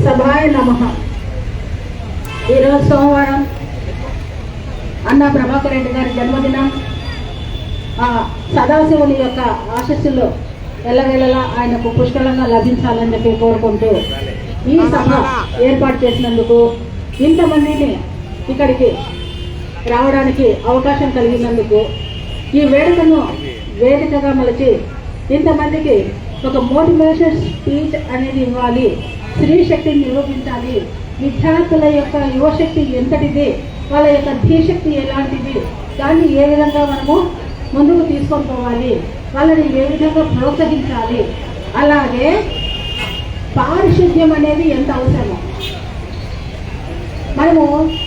సభాయ నమః. ఈరోజు సోమవారం అన్న ప్రభాకర్ రెడ్డి గారి జన్మదినం. ఆ సదాశివుని యొక్క ఆశీస్సులు ఎల్లవేళలా ఆయనకు పుష్కలంగా లభించాలని చెప్పి కోరుకుంటూ ఈ సభ ఏర్పాటు చేసినందుకు, ఇంతమందిని ఇక్కడికి రావడానికి అవకాశం కలిగినందుకు, ఈ వేడుకను వేదికగా మలిచి ఇంతమందికి ఒక మోటివేషన్ స్పీచ్ అనేది ఇవ్వాలి, స్త్రీ శక్తిని నిరూపించాలి, విద్యార్థుల యొక్క యువశక్తి ఎంతటిది, వాళ్ళ యొక్క ధీశక్తి ఎలాంటిది, దాన్ని ఏ విధంగా మనము ముందుకు తీసుకొని పోవాలి, వాళ్ళని ఏ విధంగా ప్రోత్సహించాలి, అలాగే పారిశుద్ధ్యం అనేది ఎంత అవసరమో. మనము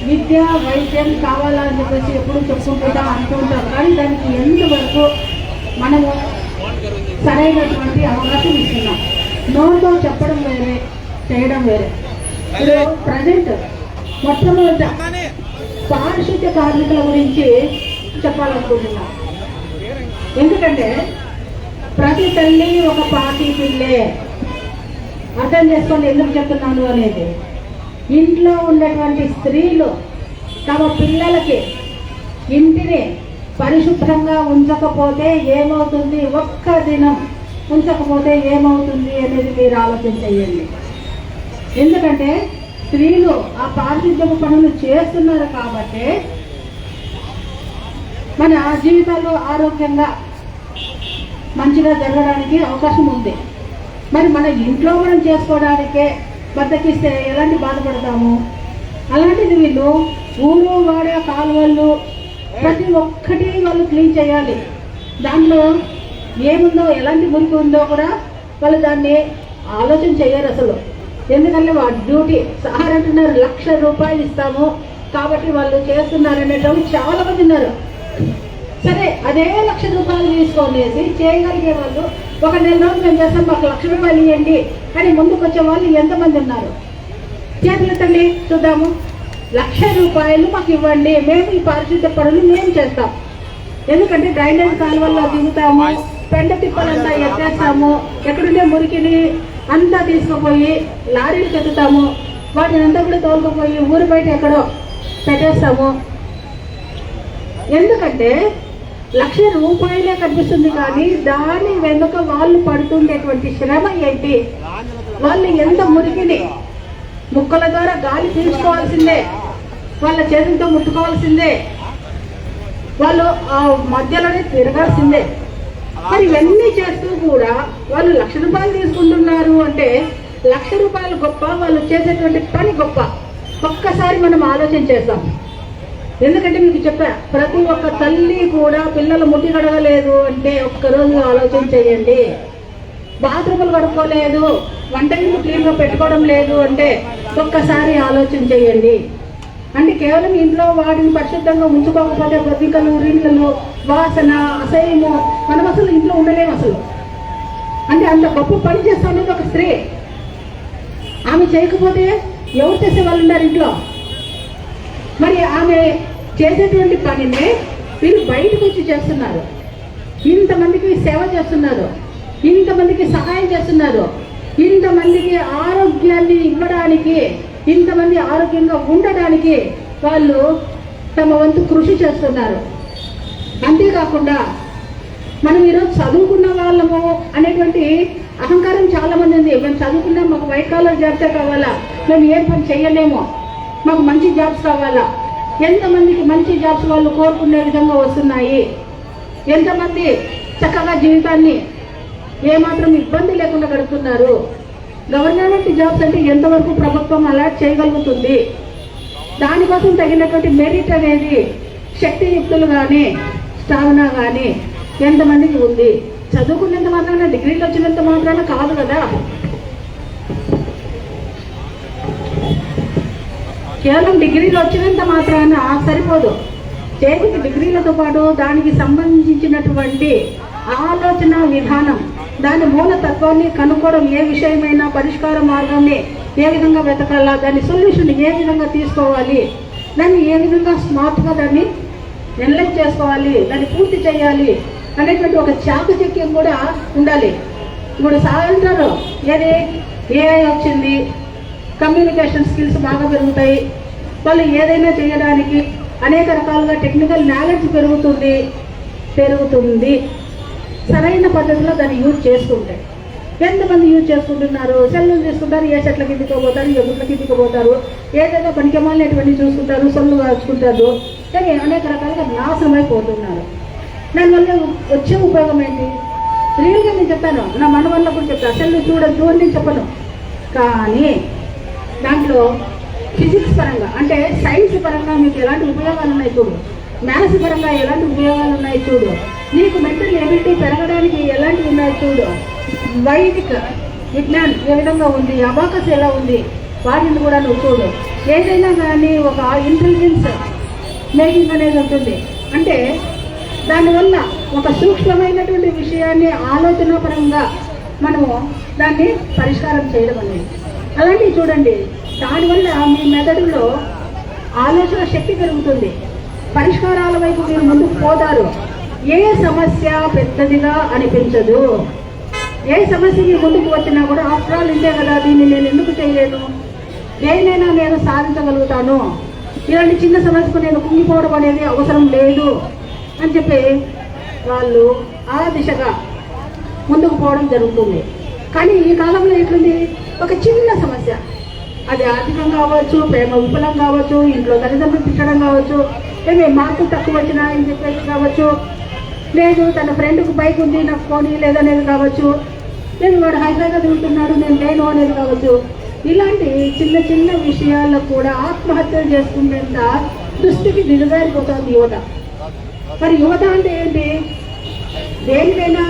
విద్య వైద్యం కావాలని చెప్పేసి ఎప్పుడు చెప్పుకుంటాం అనుకుంటాం, కానీ దానికి ఎంతవరకు మనము సరైనటువంటి అవకాశం ఇస్తున్నాం. నోటితో చెప్పడం వేరే, చేయడం వేరే. ఇప్పుడు ప్రజెంట్ మొట్టమొదట పారిశుద్ధ్య కార్మికుల గురించి చెప్పాలనుకుంటున్నాం. ఎందుకంటే ప్రతి తల్లి ఒక పాటి పిల్లే. అర్థం చేసుకోండి ఎందుకు చెప్తున్నాను అనేది. ఇంట్లో ఉన్నటువంటి స్త్రీలు తమ పిల్లలకి ఇంటిని పరిశుభ్రంగా ఉంచకపోతే ఏమవుతుంది, ఒక్క దినం ఉంచకపోతే ఏమవుతుంది అనేది మీరు ఆలోచన చేయండి. ఎందుకంటే స్త్రీలు ఆ పారిశుద్ధ్య పనులు చేస్తున్నారు కాబట్టి మన జీవితాల్లో ఆరోగ్యంగా మంచిగా జరగడానికి అవకాశం ఉంది. మరి మన ఇంట్లో మనం చేసుకోవడానికే బద్దకిస్తే ఎలాంటి బాధపడతాము. అలాంటిది వీళ్ళు ఊరు వాడే కాలువలు ప్రతి ఒక్కటి వాళ్ళు క్లీన్ చేయాలి. దాంట్లో ఏముందో, ఎలాంటి మురికి ఉందో కూడా వాళ్ళు దాన్ని ఆలోచన చేయరు అసలు. ఎందుకంటే వాళ్ళ డ్యూటీ సార్ అంటున్నారు 1,00,000 రూపాయలు ఇస్తాము కాబట్టి వాళ్ళు చేస్తున్నారు అనేటప్పుడు చాలా మంది ఉన్నారు. సరే, అదే 1,00,000 రూపాయలు తీసుకొనేసి చేయగలిగే వాళ్ళు ఒక నెల రోజులు మేము చేస్తాం, మాకు 1,00,000 రూపాయలు ఇవ్వండి అని ముందుకు వచ్చే వాళ్ళు ఎంతమంది ఉన్నారు? చేతులెత్తండి చూద్దాము. 1,00,000 రూపాయలు మాకు ఇవ్వండి, మేము ఈ పారిశుద్ధ్య పనులు మేము చేస్తాం. ఎందుకంటే డ్రైనేజ్ కాలువల్లో దిగుతాము, పెంట తిప్పలంతా ఎత్తేస్తాము, ఎక్కడుండే మురికిని అంతా తీసుకుపోయి లారీలు చెత్తుతాము, వాటిని అంతా కూడా తోలుకుపోయి ఊరు బయట ఎక్కడో పెట్టేస్తాము. ఎందుకంటే 1,00,000 రూపాయలే కనిపిస్తుంది, కానీ దాని వెనుక వాళ్ళు పడుతుండేటువంటి శ్రమ ఏంటి, వాళ్ళు ఎంత మురికిని ముక్కల ద్వారా గాలి పీల్చుకోవాల్సిందే, వాళ్ళ చేతులతో ముట్టుకోవాల్సిందే, వాళ్ళు ఆ మధ్యలోనే తిరగాల్సిందే. మరి ఇవన్నీ చేస్తూ కూడా వాళ్ళు 1,00,000 రూపాయలు తీసుకుంటున్నారు అంటే 1,00,000 రూపాయలు గొప్ప, వాళ్ళు చేసేటువంటి పని గొప్ప. ఒక్కసారి మనం ఆలోచన చేద్దాం. ఎందుకంటే మీకు చెప్పా, ప్రతి ఒక్క తల్లి కూడా పిల్లలు ముట్టి కడగలేదు అంటే ఒక్కరోజు ఆలోచన చేయండి. బాత్రూములు కడుక్కోలేదు, వంట ఇల్లు క్లీన్గా పెట్టుకోవడం లేదు అంటే ఒక్కసారి ఆలోచన చేయండి. అంటే కేవలం ఇంట్లో వాటిని పరిశుద్ధంగా ఉంచుకోకపోతే బొద్దింకలు, రిండ్లు, వాసన, అసహ్యము, మనం అసలు ఇంట్లో ఉండలేము అసలు. అంటే అంత గొప్ప పని చేస్తున్నది ఒక స్త్రీ. ఆమె చేయకపోతే ఎవరు చేసే వాళ్ళు ఉన్నారు ఇంట్లో? మరి ఆమె చేసేటువంటి పనిని వీళ్ళు బయటకు వచ్చి చేస్తున్నారు, ఇంతమందికి సేవ చేస్తున్నారు, ఇంతమందికి సహాయం చేస్తున్నారు, ఇంతమందికి ఆరోగ్యాన్ని ఇవ్వడానికి, ఇంతమంది ఆరోగ్యంగా ఉండడానికి వాళ్ళు తమ వంతు కృషి చేస్తున్నారు. అంతేకాకుండా మనం ఈరోజు చదువుకున్న వాళ్ళము అనేటువంటి అహంకారం చాలా మంది ఉంది. మేము చదువుకున్నాం, మాకు వైట్ కాలర్ జాబ్సే కావాలా, మేము ఏ పని చేయలేము, మాకు మంచి జాబ్స్ కావాలా. ఎంతమందికి మంచి జాబ్స్ వాళ్ళు కోరుకునే విధంగా వస్తున్నాయి? ఎంతమంది చక్కగా జీవితాన్ని ఏమాత్రం ఇబ్బంది లేకుండా గడుపుతున్నారు? గవర్నమెంట్ జాబ్స్ అంటే ఎంతవరకు ప్రభుత్వం అలాట్ చేయగలుగుతుంది? దానికోసం తగినటువంటి మెరిట్ అనేది శక్తియుక్తులు కానీ స్టామినా కానీ ఎంతమందికి ఉంది? చదువుకున్నంత మాత్రాన, డిగ్రీలు వచ్చినంత మాత్రాన కాదు కదా. కేవలం డిగ్రీలు వచ్చినంత మాత్రాన సరిపోదు. చేతికి డిగ్రీలతో పాటు దానికి సంబంధించినటువంటి ఆలోచన విధానం, దాని మూలతత్వాన్ని కనుక్కోవడం, ఏ విషయమైనా పరిష్కార మార్గాన్ని ఏ విధంగా వెతకాలా, దాని సొల్యూషన్ ఏ విధంగా తీసుకోవాలి, దాన్ని ఏ విధంగా స్మార్ట్గా దాన్ని ఎనలైజ్ చేసుకోవాలి, దాన్ని పూర్తి చేయాలి అనేటువంటి ఒక చాకచక్యం కూడా ఉండాలి. ఇప్పుడు సాయంత్రం ఏది ఏఐ వచ్చింది, కమ్యూనికేషన్ స్కిల్స్ బాగా పెరుగుతాయి. వాళ్ళు ఏదైనా చేయడానికి అనేక రకాలుగా టెక్నికల్ నాలెడ్జ్ పెరుగుతుంది. సరైన పద్ధతిలో దాన్ని యూజ్ చేసుకుంటే ఎంతమంది యూజ్ చేసుకుంటున్నారు? సెల్లులు తీసుకుంటారు, ఏ చెట్ల కిందికి పోతారు, ఏ గుట్ల కిందికి పోతారు, ఏదైనా పనికిమాలినటువంటి చూసుకుంటారు, సొల్లు కాచుకుంటారు, కానీ అనేక రకాలుగా నాశనం అయిపోతున్నారు. దానివల్ల వచ్చే ఉపయోగం ఏంటి? రియల్గా నేను చెప్పాను, నా మన వల్ల కూడా చెప్తాను, సెల్లు చూడద్దు అని నేను చెప్పను. కానీ దాంట్లో ఫిజిక్స్ పరంగా అంటే సైన్స్ పరంగా మీకు ఎలాంటి ఉపయోగాలు ఉన్నాయి చూడు, మ్యాథ్స్ పరంగా ఎలాంటి ఉపయోగాలు ఉన్నాయి చూడు, నీకు మెంటల్ ఎబిలిటీ పెరగడానికి ఎలాంటివి ఉన్నాయి చూడు, వైదిక విజ్ఞానం ఏ విధంగా ఉంది, అబాకస్ ఎలా ఉంది, వాటిని కూడా నువ్వు చూడు. ఏదైనా కానీ ఒక ఇంటెలిజెన్స్ మేకింగ్ అనేది ఉంటుంది. అంటే దానివల్ల ఒక సూక్ష్మమైనటువంటి విషయాన్ని ఆలోచనాపరంగా మనము దాన్ని పరిష్కారం చేయడం అనేది అలాంటివి చూడండి. దానివల్ల మీ మెదడులో ఆలోచన శక్తి పెరుగుతుంది, పరిష్కారాల వైపు మీరు ముందుకు పోతారు. ఏ సమస్య పెద్దదిగా అనిపించదు. ఏ సమస్యకి ముందుకు వచ్చినా కూడా ఆఫ్టర్ ఆల్ ఇంతే కదా, దీన్ని నేను ఎందుకు చేయలేను, దేనైనా నేను సాధించగలుగుతాను, ఇలాంటి చిన్న సమస్యకు నేను కుంగిపోవడం అనేది అవసరం లేదు అని చెప్పి వాళ్ళు ఆ దిశగా ముందుకు పోవడం జరుగుతుంది. కానీ ఈ కాలంలో ఎట్లుంది, ఒక చిన్న సమస్య, అది ఆర్థికం కావచ్చు, ప్రేమ విఫలం కావచ్చు, ఇంట్లో తల్లిదండ్రులు తిట్టడం కావచ్చు, ఏమి మార్కులు తక్కువ వచ్చినా అని చెప్పేసి కావచ్చు, లేదు తన ఫ్రెండ్కు బైక్ ఉంది నాకు పోనీ లేదనేది కావచ్చు, లేదు వాడు హైదరాబాద్ ఉంటున్నాడు నేను లేను అనేది కావచ్చు. ఇలాంటి చిన్న చిన్న విషయాల్లో కూడా ఆత్మహత్యలు చేసుకునేంత దృష్టికి దిగజారిపోతుంది యువత. మరి యువత అంటే ఏంటి? దేనికైనా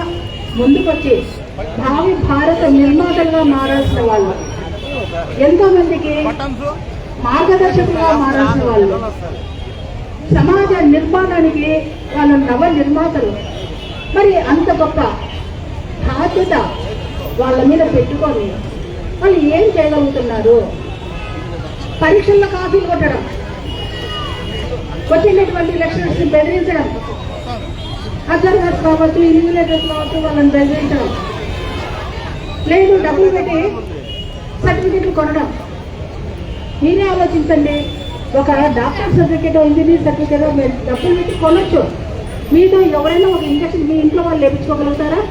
ముందుకొచ్చి భావి భారత నిర్మాతలుగా మారాల్సిన వాళ్ళు, ఎంతో మందికి మార్గదర్శకులుగా మారాల్సిన వాళ్ళు, సమాజ నిర్మాణానికి వాళ్ళు నవ నిర్మాతలు. మరి అంత గొప్ప బాధ్యత వాళ్ళ మీద పెట్టుకొని వాళ్ళు ఏం చేయగలుగుతున్నారు? పరీక్షల్లో కాపీలు కొట్టడం, వచ్చినటువంటి లెక్చరర్స్ని బెదిరించడం, అబ్జర్వర్స్ కావచ్చు, ఇన్విజిలేటర్స్ కావచ్చు, వాళ్ళని బెదిరించడం, లేదు డబ్బులు పెట్టి సర్టిఫికెట్లు కొనడం. మీరే ఆలోచించండి, ఒక డాక్టర్ సర్టిఫికేట్, ఇంజనీర్ సర్టిఫికేట్ మీరు డబ్బులు పెట్టి కొనొచ్చు. మీతో ఎవరైనా ఒక ఇంజక్షన్ మీ ఇంట్లో వాళ్ళు వేయించుకోగలుగుతారా?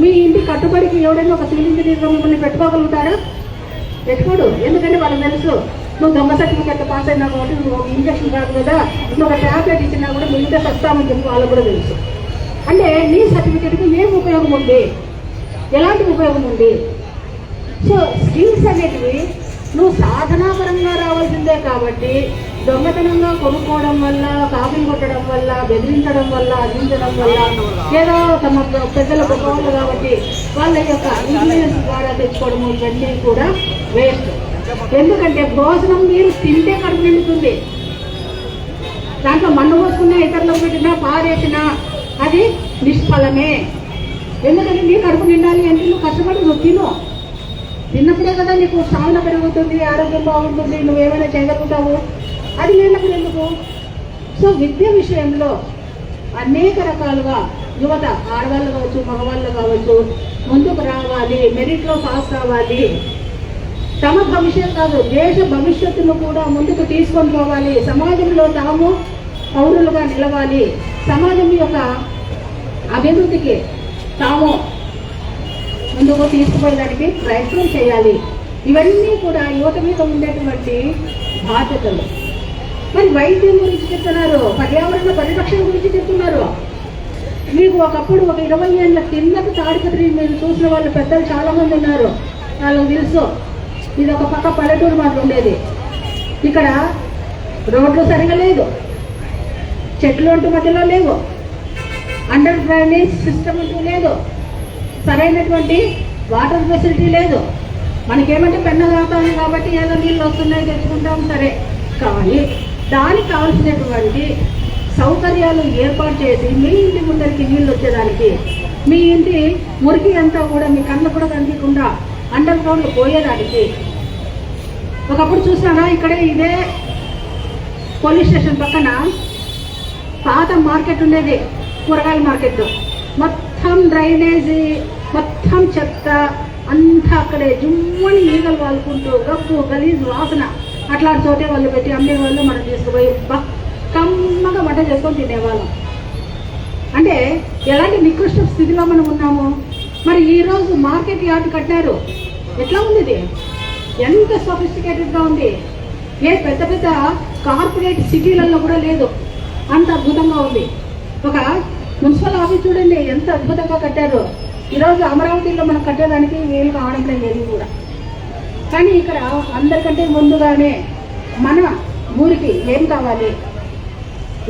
మీ ఇంటి కట్టుబడికి ఎవరైనా ఒక సివిల్ ఇంజనీర్ మిమ్మల్ని పెట్టుకోగలుగుతారా? పెట్టుకోడు. ఎందుకంటే వాళ్ళకి తెలుసు నువ్వు దొంగ సర్టిఫికేట్ పాస్ అయినా కాబట్టి నువ్వు ఒక ఇంజక్షన్ కాదు కదా, నువ్వు ఒక ట్యాబ్లెట్ ఇచ్చినా కూడా మిగతా సస్తామని చెప్పి వాళ్ళకు కూడా తెలుసు. అంటే నీ సర్టిఫికేట్కి ఏం ఉపయోగం ఉంది, ఎలాంటి ఉపయోగం ఉంది? సో స్కిల్స్ అనేటివి నువ్వు సాధనాపరంగా రావాల్సిందే. కాబట్టి దొంగతనంగా కొనుక్కోవడం వల్ల, కాపీ కొట్టడం వల్ల, బెదిరించడం వల్ల, అందించడం వల్ల, ఏదో తమ పెద్దల గొప్పవాళ్ళు కాబట్టి వాళ్ళ యొక్క ఇన్ఫ్లుయెన్స్ ద్వారా తెచ్చుకోవడం ఇవన్నీ కూడా వేస్ట్. ఎందుకంటే భోజనం మీరు తింటే కడుపు నిండుతుంది, దాంట్లో మన్ను పోసుకున్నా, ఇతరులకు పెట్టినా, పారేసినా అది నిష్ఫలమే. ఎందుకంటే నీ కడుపు నిండాలి అంటే నువ్వు కష్టపడి నువ్వు తిన్నప్పుడే కదా నీకు స్టామినా పెరుగుతుంది, ఆరోగ్యం బాగుంటుంది, నువ్వేమైనా చేయగలుగుతావు. అది లేనప్పుడు ఎందుకు? సో విద్య విషయంలో అనేక రకాలుగా యువత, ఆడవాళ్ళు కావచ్చు, మగవాళ్ళు కావచ్చు, ముందుకు రావాలి, మెరిట్లో పాస్ కావాలి. తమ భవిష్యత్తు కాదు, దేశ భవిష్యత్తును కూడా ముందుకు తీసుకొని పోవాలి. సమాజంలో తాము పౌరులుగా నిలవాలి. సమాజం యొక్క అభివృద్ధికి తాము ముందుకు తీసుకుపోయేదానికి ప్రయత్నం చేయాలి. ఇవన్నీ కూడా యువత మీద ఉండేటువంటి బాధ్యతలు. మరి వైద్యం గురించి చెప్తున్నారు, పర్యావరణ పరిరక్షణ గురించి చెప్తున్నారు. మీకు ఒకప్పుడు ఒక 20 ఏళ్ళ కిందకు తాడిపత్రి మీరు చూసిన వాళ్ళు పెద్దలు చాలా మంది ఉన్నారు, వాళ్ళకి తెలుసు. ఇది ఒక పక్క పల్లెటూరు మాత్రం ఉండేది. ఇక్కడ రోడ్లు సరిగా లేదు, చెట్లు అంటూ మధ్యలో లేవు, అండర్ డ్రైనేజ్ సిస్టమ్ అంటూ లేదు, సరైనటువంటి వాటర్ ఫెసిలిటీ లేదు. మనకేమంటే పెన్న తాగుతాము కాబట్టి ఏదో నీళ్ళు వస్తున్నాయి తెచ్చుకుంటాం సరే, కానీ దానికి కావాల్సినటువంటి సౌకర్యాలు ఏర్పాటు చేసి మీ ఇంటి ముందరికి నీళ్ళు వచ్చేదానికి, మీ ఇంటి మురికి అంతా కూడా మీ కళ్ళు కూడా కనిపించకుండా అండర్ గ్రౌండ్లో పోయేదానికి. ఒకప్పుడు చూసానా, ఇక్కడే ఇదే పోలీస్ స్టేషన్ పక్కన పాత మార్కెట్ ఉండేది, కూరగాయల మార్కెట్. మొత్తం డ్రైనేజీ, మొత్తం చెత్త అంతా అక్కడే జుమ్మని ఈగలు వాలుకుంటూ గప్పు గలీజు వాసన అట్లాంటి చోటే వాళ్ళు పెట్టి అమ్మేవాళ్ళు మనం తీసుకుపోయి కమ్మగా వంట చేసుకొని తినేవాళ్ళం. అంటే ఎలాంటి నికృష్ట స్థితిలో మనం ఉన్నాము. మరి ఈరోజు మార్కెట్ యార్డ్ కట్టారు, ఎట్లా ఉంది ఇది? ఎంత సొఫిస్టికేటెడ్గా ఉంది. ఏ పెద్ద పెద్ద కార్పొరేట్ సిటీలలో కూడా లేదు, అంత అద్భుతంగా ఉంది. ఒక మున్సిపల్ ఆఫీస్ చూడండి ఎంత అద్భుతంగా కట్టారు. ఈరోజు అమరావతిలో మనం కట్టేదానికి వీలు కావడం లేదు కూడా. కానీ ఇక్కడ అందరికంటే ముందుగానే మన ఊరికి ఏం కావాలి,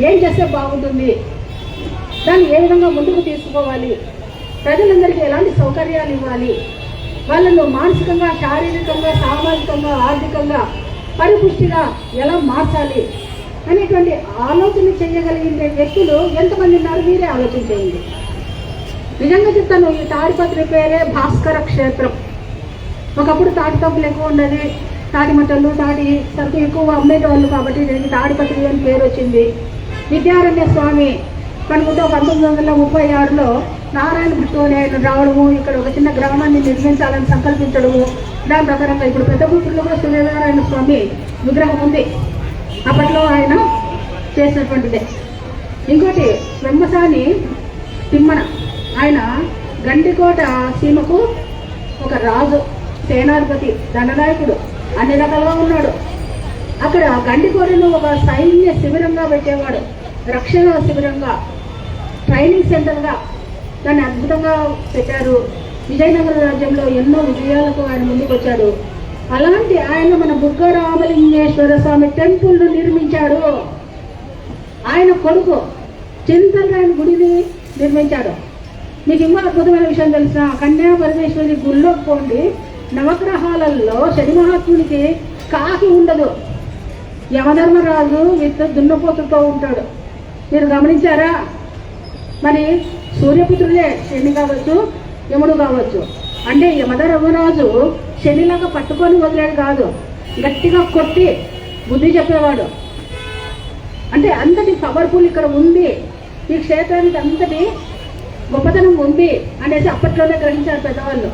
ఏం చేస్తే బాగుంటుంది, దాన్ని ఏ విధంగా ముందుకు తీసుకోవాలి, ప్రజలందరికీ ఎలాంటి సౌకర్యాలు ఇవ్వాలి, వాళ్ళను మానసికంగా, శారీరకంగా, సామాజికంగా, ఆర్థికంగా పరిపుష్టిగా ఎలా మార్చాలి అనేటువంటి ఆలోచన చేయగలిగిన వ్యక్తులు ఎంతమంది ఉన్నారు మీరే ఆలోచన చేయండి. నిజంగా చెప్తాను, ఈ తాడిపత్రి పేరే భాస్కర క్షేత్రం. ఒకప్పుడు తాటి తప్పులు ఎక్కువ ఉన్నది, తాటి మట్టలు, తాటి సరుకు ఎక్కువ అమ్మేటవాళ్ళు కాబట్టి దీనికి తాడిపత్రి అని పేరు వచ్చింది. విద్యారణ్య స్వామి కనుకుంటే 1936లో నారాయణ గుట్టు అనే ఆయన రావడము, ఇక్కడ ఒక చిన్న గ్రామాన్ని నిర్మించాలని సంకల్పించడము, దాని ప్రకారంగా ఇప్పుడు పెద్ద గుట్టలో కూడా సూర్యనారాయణ స్వామి విగ్రహం ఉంది. అప్పట్లో ఆయన చేసినటువంటిదే. ఇంకోటి వెమ్మసాని తిమ్మన, ఆయన గండికోట సీమకు ఒక రాజు, సేనాధిపతి, దండనాయకుడు, అన్ని రకాలుగా ఉన్నాడు. అక్కడ గండికోటను ఒక సైన్య శిబిరంగా పెట్టేవాడు, రక్షణ శిబిరంగా, ట్రైనింగ్ సెంటర్గా దాన్ని అద్భుతంగా పెట్టారు. విజయనగర రాజ్యంలో ఎన్నో విజయాలకు ఆయన ముందుకు వచ్చాడు. అలాంటి ఆయన మన బుగ్గ రామలింగేశ్వర స్వామి టెంపుల్ను నిర్మించాడు. ఆయన కొడుకు చింతలరాయన గుడిని నిర్మించాడు. మీకు ఇంకా అద్భుతమైన విషయం తెలిసిన, కన్యా పరమేశ్వరి గుళ్ళోకి పోండి, నవగ్రహాలలో శని మహాత్మునికి కాకి ఉండదు, యమధర్మరాజు విత్ దున్నపోతుతో ఉంటాడు. మీరు గమనించారా? మరి సూర్యపుత్రులే శని కావచ్చు, యముడు కావచ్చు. అంటే యమధర్మరాజు శనిలాగా పట్టుకొని వదిలేడు కాదు, గట్టిగా కొట్టి బుద్ధి చెప్పేవాడు. అంటే అంతటి పవర్ఫుల్ ఇక్కడ ఉంది, ఈ క్షేత్రానికి అంతటి గొప్పతనం ఉంది అనేసి అప్పట్లోనే గ్రహించారు పెద్దవాళ్ళు.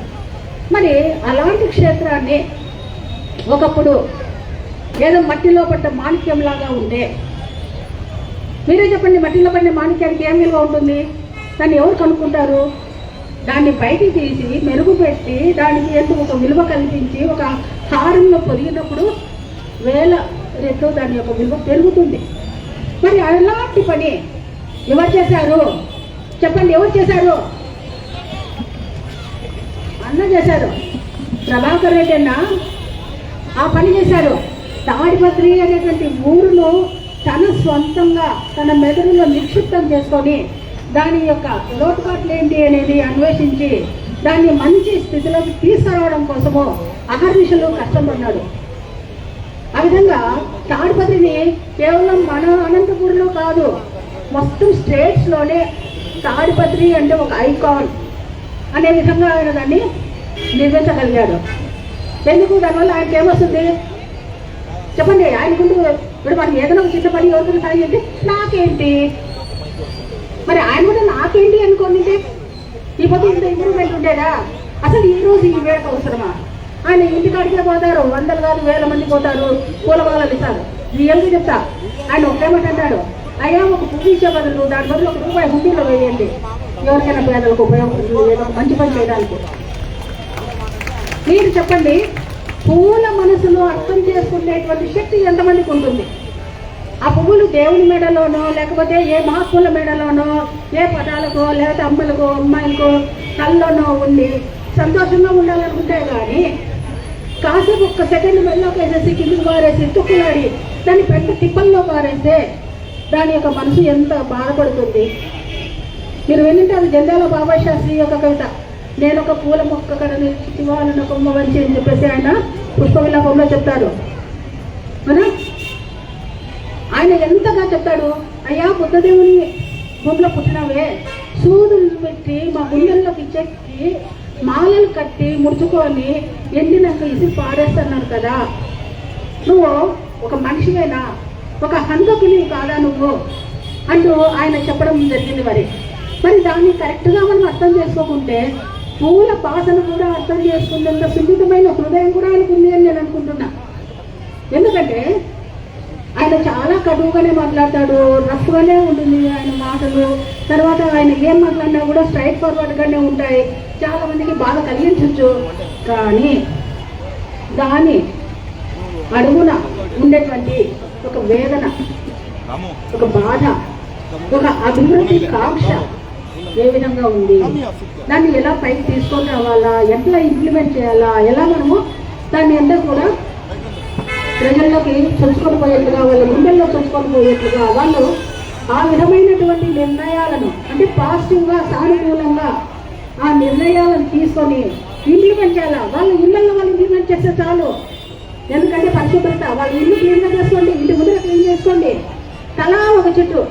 మరి అలాంటి క్షేత్రాన్ని ఒకప్పుడు ఏదో మట్టిలో పడ్డ మాణిక్యంలాగా ఉంటే, మీరే చెప్పండి, మట్టిలో పడిన మాణిక్యానికి ఏం విలువ ఉంటుంది? దాన్ని ఎవరు కనుక్కుంటారు? దాన్ని బయటికి తీసి మెరుగుపెట్టి దానికి ఎందుకు ఒక విలువ కల్పించి ఒక హారంలో పొదిగినప్పుడు వేల రెట్లు దాని యొక్క విలువ పెరుగుతుంది. మరి అలాంటి పని ఎవరు చేశారు చెప్పండి? ఎవరు చేశారు? అన్న చేశారు, ప్రభాకర్ రెడ్డి అన్న ఆ పని చేశారు. తాడిపత్రి అనేటువంటి ఊరును తన స్వంతంగా తన మెదడులో నిక్షిప్తం చేసుకొని దాని యొక్క లోటుపాట్లు ఏంటి అనేది అన్వేషించి దాన్ని మంచి స్థితిలోకి తీసుకురావడం కోసము అహర్నిశలు కష్టపడ్డాడు. ఆ విధంగా తాడిపత్రిని కేవలం మన అనంతపూర్లో కాదు, మొత్తం స్టేట్స్లోనే తాడిపత్రి అంటే ఒక ఐకాన్ అనే విధంగా ఆయన దాన్ని నిర్మించగలిగాడు. ఎందుకు? దానివల్ల ఆయనకి ఏమొస్తుంది చెప్పండి? ఆయనకుంటూ ఇప్పుడు మనం ఏదైనా ఒక చిన్న పని ఎవరికైనా సాయం చేస్తే నాకేంటి, మరి ఆయన కూడా నాకేంటి అనుకోండి, ఈ పొద్దు ఇంత ఇంప్రూవ్మెంట్ ఉండేదా? అసలు ఈ రోజు ఈ వేళకు అవసరమా? ఆయన ఇంటికాడికే పోతారు, వందలు కాదు వేల మంది పోతారు, పూల బాగాలు ఇస్తారు. రియల్గా చెప్తా, ఆయన ఒకేమంటాడు, అయ్యా ఒక పువ్వు ఇచ్చే బదులు దాని బదులు ₹1 హుండీలో వేయండి, ఎవరికైనా పేదలకు ఉపయోగపడుతుంది, ఏదో మంచి పని చేయడానికి. మీరు చెప్పండి, పువ్వుల మనసులో అర్థం చేసుకునేటువంటి శక్తి ఎంతమందికి ఉంటుంది? ఆ పువ్వులు దేవుని మెడలోనో లేకపోతే ఏ మహాత్ముల మెడలోనో ఏ పదాలకో లేకపోతే అమ్మలకో అమ్మాయిలకో కళ్ళలోనో ఉండి సంతోషంగా ఉండాలనుకుంటే కానీ కాసేపు ఒక్క సెకండ్ మెడలోకి వేసేసి కిందకు పారేసి తుక్కులాడి దాన్ని పెద్ద తిప్పల్లో పారేస్తే దాని యొక్క మనసు ఎంత బాధపడుతుంది. మీరు వింటారు జంధ్యాల బాబా శాస్త్రి యొక్క కవిత, నేను ఒక పూల మొక్క కడ నిలిచి వాళ్ళని కొమ్మ వంచి అని చెప్పేసి ఆయన పుష్ప విలాపంలో చెప్తారు. అవునా? ఆయన ఎంతగా చెప్తాడు, అయ్యా బుద్ధదేవుని భూమిలో పుట్టినవే, సూదులు పెట్టి మా గుండెల్లోకి చెక్కి మాలలు కట్టి ముడుచుకొని ఎండినాక ఇసి పారేస్తున్నారు కదా, నువ్వు ఒక మనిషివేనా, ఒక హంతకుని కాదా నువ్వు అంటూ ఆయన చెప్పడం జరిగింది. మరి దాన్ని కరెక్ట్గా మనం అర్థం చేసుకోకుంటే పూల వాసన కూడా అర్థం చేసుకునేంత సున్నితమైన హృదయం కూడా ఆయనకు ఉంది అని నేను అనుకుంటున్నా. ఎందుకంటే ఆయన చాలా కటువుగానే మాట్లాడతాడు, రఫ్గానే ఉంటుంది ఆయన మాటలు. తర్వాత ఆయన ఏం మాట్లాడినా కూడా స్ట్రైట్ ఫార్వర్డ్గానే ఉంటాయి, చాలా మందికి బాధ కలిగించవచ్చు. కానీ దాని అడుగున ఉండేటువంటి ఒక వేదన, ఒక బాధ, ఒక అభివృద్ధి కాంక్ష ఏ విధంగా ఉంది, దాన్ని ఎలా పైకి తీసుకొని రావాలా, ఎట్లా ఇంప్లిమెంట్ చేయాలా, ఎలా మనము దాన్ని ఎంత కూడా ప్రజల్లోకి చొచ్చుకొని పోయేట్లుగా, వాళ్ళ గుండెల్లో చొచ్చుకొని పోయేట్లుగా వాళ్ళు ఆ విధమైనటువంటి నిర్ణయాలను, అంటే పాజిటివ్గా సానుకూలంగా ఆ నిర్ణయాలను తీసుకొని ఇంప్లిమెంట్ చేయాలా. వాళ్ళ ఇళ్ళల్లో వాళ్ళు ఇంప్లిమెంట్ చేస్తే చాలు. ఎందుకంటే పరిశుభ్రత, వాళ్ళ ఇల్లు క్లీన్గా చేసుకోండి, ఇంటి ముందర క్లీన్ చేసుకోండి, తలా ఒక చెట్టు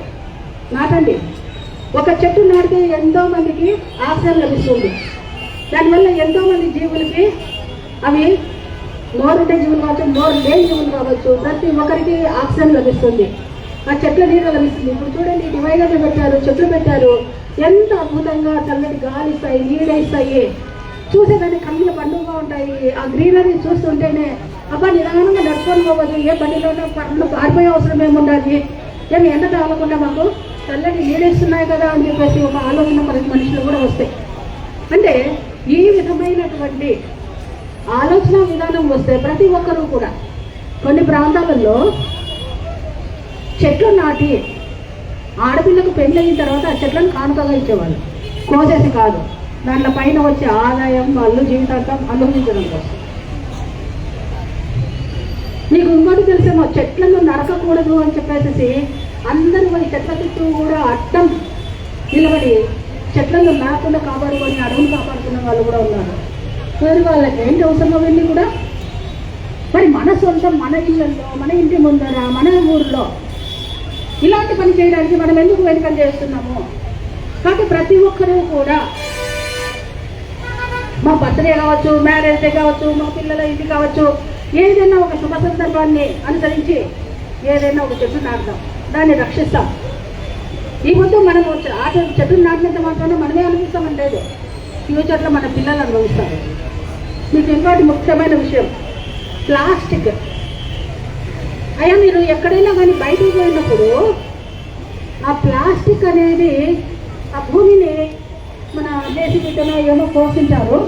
నాటండి. ఒక చెట్టు నాటితే ఎంతో మందికి ఆక్సిజన్ లభిస్తుంది. దానివల్ల ఎంతో మంది జీవులకి, అవి నోరుండే జీవులు కావచ్చు, నోరు లేని జీవులు కావచ్చు, ప్రతి ఒక్కరికి ఆక్సిజన్ లభిస్తుంది. ఆ చెట్ల నీరు లభిస్తుంది. ఇప్పుడు చూడండి, డివైడర్లు పెట్టారు, చెట్లు పెట్టారు, ఎంత అద్భుతంగా చల్లటి గాలి ఇస్తాయి, నీడేస్తాయి, చూసేదాన్ని కళ్ళ పండుగగా ఉంటాయి. ఆ గ్రీనరీ చూస్తుంటేనే అబ్బా నిదానంగా నడుచుకొని పోవచ్చు, ఏ బండిలోనే పనులు పారిపోయే అవసరం ఏముండాలి, ఏమి ఎండ తాగకుండా మాకు చల్లటి నీడేస్తున్నాయి కదా అని చెప్పేసి ఒక ఆలోచన ప్రతి మనుషులు కూడా వస్తాయి. అంటే ఈ విధమైనటువంటి ఆలోచన విధానం వస్తే ప్రతి ఒక్కరూ కూడా కొన్ని ప్రాంతాలలో చెట్లు నాటి ఆడపిల్లకు పెళ్లి అయిన తర్వాత ఆ చెట్లను కానుకగా ఇచ్చేవాళ్ళు, కోసేసి కాదు, దాంట్లో పైన వచ్చే ఆదాయం వాళ్ళు జీవితాంతం అనుభవించడం కోసం. నీకు ఇంకోటి తెలిసేమో, చెట్లను నరకకూడదు అని చెప్పేసి అందరూ పోయి చెట్ల చుట్టూ కూడా అడ్డం నిలబడి చెట్లను లేకుండా కాపాడుకొని అడవులు కాపాడుకున్న వాళ్ళు కూడా ఉన్నారు. వేరు వాళ్ళకి ఏంటి అవసరం అవన్నీ కూడా. మరి మన సొంతం, మన ఇళ్ళల్లో, మన ఇంటి ముందర, మన ఊర్లో ఇలాంటి పని చేయడానికి మనం ఎందుకు వెనుకలు చేస్తున్నాము? కాబట్టి ప్రతి ఒక్కరూ కూడా మా బర్త్డే కావచ్చు, మ్యారేజ్ డే కావచ్చు, మా పిల్లల ఇంటి కావచ్చు, ఏదైనా ఒక శుభ సందర్భాన్ని అనుసరించి ఏదైనా ఒక చెట్టు నాటుదాం, దాన్ని రక్షిస్తాం. ఈ ముందు మనం చెట్టు నాటినంత మాత్రమే మనమే అనుభవిస్తామని లేదు, ఫ్యూచర్లో మన పిల్లలు అనుభవిస్తారు. మీకు ఇంకోటి ముఖ్యమైన విషయం, ప్లాస్టిక్. అయ్యా మీరు ఎక్కడైనా కానీ బయటకు పోయినప్పుడు ఆ ప్లాస్టిక్ అనేది ఆ భూమిని మన జేసీబీతోనో ఏమో పోషించారు,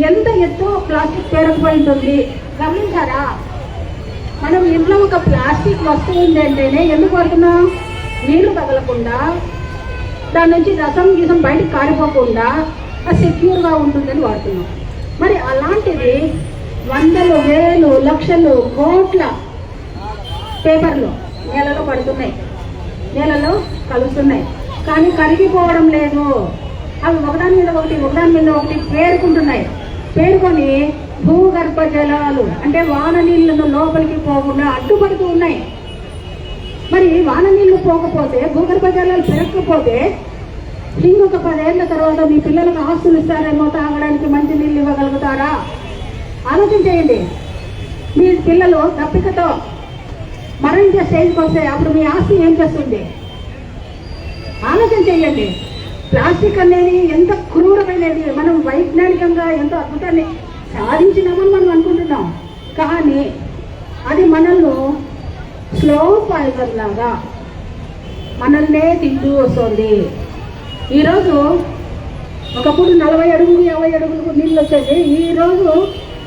ఎంత ఎత్తు ప్లాస్టిక్ పేరుకుపోయి ఉంటుంది గమనించారా? మనం ఇంట్లో ఒక ప్లాస్టిక్ వస్తువు ఉందంటేనే ఎందుకు వాడుతున్నాం? నీళ్లు తగలకుండా, దాని నుంచి రసం గీసం బయటకు కారిపోకుండా అది సెక్యూర్గా ఉంటుందని వాడుతున్నాం. మరి అలాంటిది వందలు, వేలు, లక్షలు, కోట్ల పేపర్లు నేలలో పడుతున్నాయి, నేలలో కలుస్తున్నాయి, కానీ కరిగిపోవడం లేదు. అవి ఒకదాని మీద ఒకటి, ఒకదాని మీద ఒకటి పేరుకుంటున్నాయి. పేరుకొని భూగర్భ జలాలు అంటే వాన నీళ్లను లోపలికి పోకుండా అడ్డుపడుతూ ఉన్నాయి. మరి వాన నీళ్లు పోకపోతే, భూగర్భ జలాలు పెరగకపోతే ఇంకొక 10 ఏళ్ల తర్వాత మీ పిల్లలకు ఆస్తులు ఇస్తారేమో, తాగడానికి మంచి నీళ్ళు ఇవ్వగలుగుతారా? ఆలోచన చేయండి. మీ పిల్లలు దప్పికతో మరణించే స్టేజ్కి వస్తే అప్పుడు మీ ఆస్తి ఏం చేస్తుంది? ఆలోచన చేయండి. ప్లాస్టిక్ అనేది ఎంత క్రూరమైనది. మనం వైజ్ఞానికంగా ఎంతో అద్భుతాన్ని సాధించినామని మనం అనుకుంటున్నాం, కానీ అది మనల్ని స్లో పాయిజన్ లాగా మనల్నే తింటూ వస్తుంది. ఈరోజు ఒకప్పుడు 40 అడుగులు 50 అడుగులకు నీళ్ళు వచ్చేది, ఈరోజు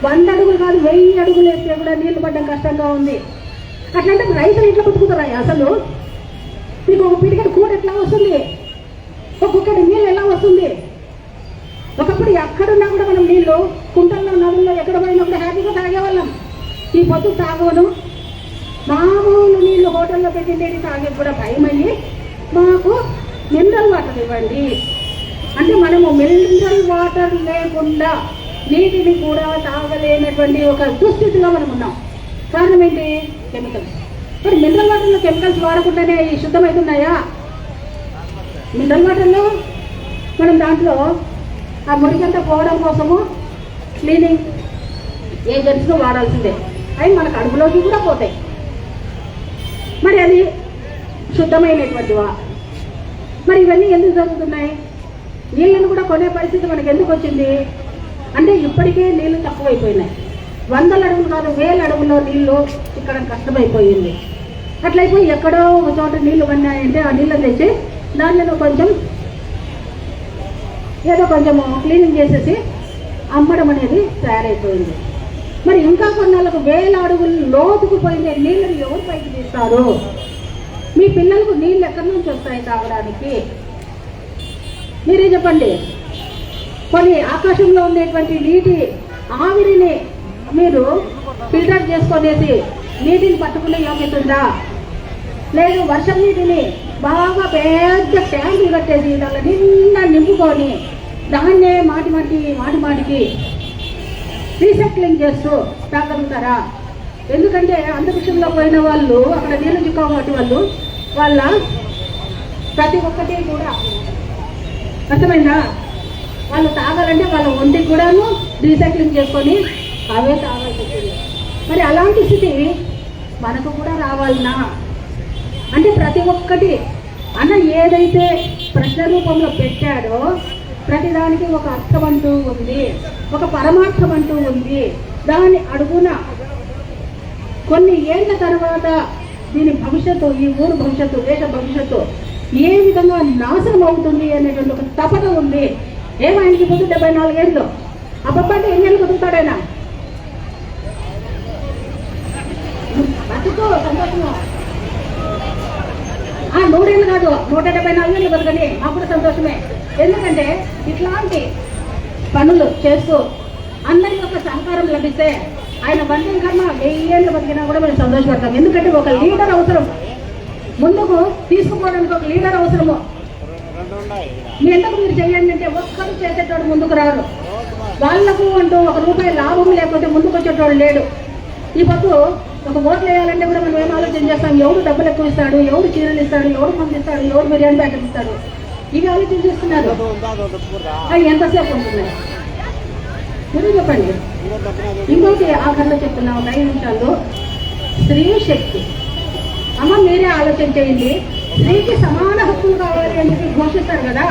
100 అడుగులు కాదు 1000 అడుగులు వేస్తే కూడా నీళ్లు పడడం కష్టంగా ఉంది. అట్లంటే రైతులు ఎట్లా బతుకుతారా? అసలు మీకు ఒక పిడికడ కూడ ఎట్లా వస్తుంది? ఒక కుక్కడి నీళ్ళు ఎలా వస్తుంది? ఒకప్పుడు ఎక్కడున్నా కూడా మనం నీళ్ళు కుంటల్లో, నదుల్లో ఎక్కడ పోయినా కూడా హ్యాపీగా తాగేవాళ్ళం. ఈ పొద్దు తాగవను, మామూలు నీళ్ళు హోటల్లో పెట్టి నీళ్ళు తాగే కూడా భయమయ్యి మాకు మినరల్ వాటర్ ఇవ్వండి అంటే మనము మినరల్ వాటర్ లేకుండా నీటిని కూడా తాగలేనటువంటి ఒక దుస్థితిలో మనం ఉన్నాం. కారణం ఏంటి? కెమికల్స్. మరి మినరల్ వాటర్లో కెమికల్స్ వాడకుండానే శుద్ధమవుతున్నాయా? మినరల్ వాటర్లో మనం దాంట్లో ఆ మురికంతా పోవడం కోసము క్లీనింగ్ ఏజెంట్స్ను వాడాల్సిందే, అవి మనకు అడుగులోకి కూడా పోతాయి. మరి అది శుద్ధమైనటువంటివా? మరి ఇవన్నీ ఎందుకు జరుగుతున్నాయి? నీళ్ళను కూడా కొనే పరిస్థితి మనకి ఎందుకు వచ్చింది అంటే ఇప్పటికే నీళ్లు తక్కువైపోయినాయి. 100 అడుగులు కాదు 1000 అడుగుల్లో నీళ్లు ఇక్కడ కష్టమైపోయింది. అట్లయిపోయి ఎక్కడో ఒక చోట నీళ్లు పడినాయంటే ఆ నీళ్ళని తెచ్చి దానిలో కొంచెం ఏదో కొంచెము క్లీనింగ్ చేసేసి అమ్మడం అనేది తయారైపోయింది. మరి ఇంకా కొన్నాళ్ళకు 1000 అడుగులు లోతుకు పోయిన నీళ్ళని ఎవరు పైకి తీస్తారు? మీ పిల్లలకు నీళ్ళు ఎక్కడి నుంచి వస్తాయి తాగడానికి? మీరే చెప్పండి. కొన్ని ఆకాశంలో ఉండేటువంటి నీటి ఆవిరిని మీరు ఫిల్టర్ చేసుకునేసి నీటిని పట్టుకునే యోగ్యత ఉందా? లేదు వర్షం నీటిని బాగా పెద్ద ట్యాంకులు కట్టేసి దాన్ని నిండా నింపుకొని దాన్నే మాటికి రీసైక్లింగ్ చేస్తూ తాగలుగుతారా? ఎందుకంటే అంతరిక్షంలో పోయిన వాళ్ళు అక్కడ నీళ్ళు చిక్కబట్టి వాళ్ళ ప్రతి ఒక్కటి కూడా అర్థమైందా? వాళ్ళు తాగాలంటే వాళ్ళ ఒంటికి కూడాను రీసైక్లింగ్ చేసుకొని అవే తాగాల్సి వస్తుంది. మరి అలాంటి స్థితి మనకు కూడా రావాలనా? అంటే ప్రతి ఒక్కటి అన్న ఏదైతే ప్రశ్న రూపంలో పెట్టాడో ప్రతిదానికి ఒక అర్థం అంటూ ఉంది, ఒక పరమార్థం అంటూ ఉంది. దాని అడుగున కొన్ని ఏళ్ల తర్వాత దీని భవిష్యత్తు, ఈ ఊరు భవిష్యత్తు, దేశ భవిష్యత్తు ఏ విధంగా నాశనం అవుతుంది అనేటువంటి ఒక తపన ఉంది. ఏమైంది? ముందు 74 ఏళ్ళు అబ్బాయి ఎన్ని ఏళ్ళు బతుకుతాడైనా? బతుకు సంతోషము. 100 ఏళ్ళు కాదు 174 ఏళ్ళు బతకని మాకు కూడా సంతోషమే. ఎందుకంటే ఇట్లాంటి పనులు చేస్తూ అందరి యొక్క సహకారం లభిస్తే ఆయన బంధం కన్నా 1000 ఏళ్ళు బతికినా కూడా మేము సంతోషపడతాం. ఎందుకంటే ఒక లీడర్ అవసరం, ముందుకు తీసుకుపోవడానికి ఒక లీడర్ అవసరము. మీ ఎందుకు మీరు చేయండి అంటే ఒక్కరు చేసేటోడు ముందుకు రారు. వాళ్లకు అంటూ ₹1 లాభం లేకపోతే ముందుకు వచ్చేటోడు లేడు. ఈ పొద్దు ఒక ఓట్లు వేయాలంటే కూడా మనం ఏం ఆలోచన చేస్తాం? ఎవరు డబ్బులు ఎక్కువ ఇస్తాడు, ఎవరు చీరలు ఇస్తాడు, ఎవరు మంది ఇస్తాడు, ఎవరు బిర్యానీ ప్యాకెట్ ఇస్తాడు, ఇవి ఆలోచన చేస్తున్నారు. అవి ఎంతసేపు ఉంటున్నాయి మీరు చెప్పండి. ఇంకోటి ఆఖరిలో చెప్తున్నాం 5 నిమిషాల్లో స్త్రీ శక్తి. అమ్మ మీరే ఆలోచన చేయండి. స్త్రీకి సమాన హక్కులు కావాలి అని చెప్పి ఘోషిస్తారు కదా,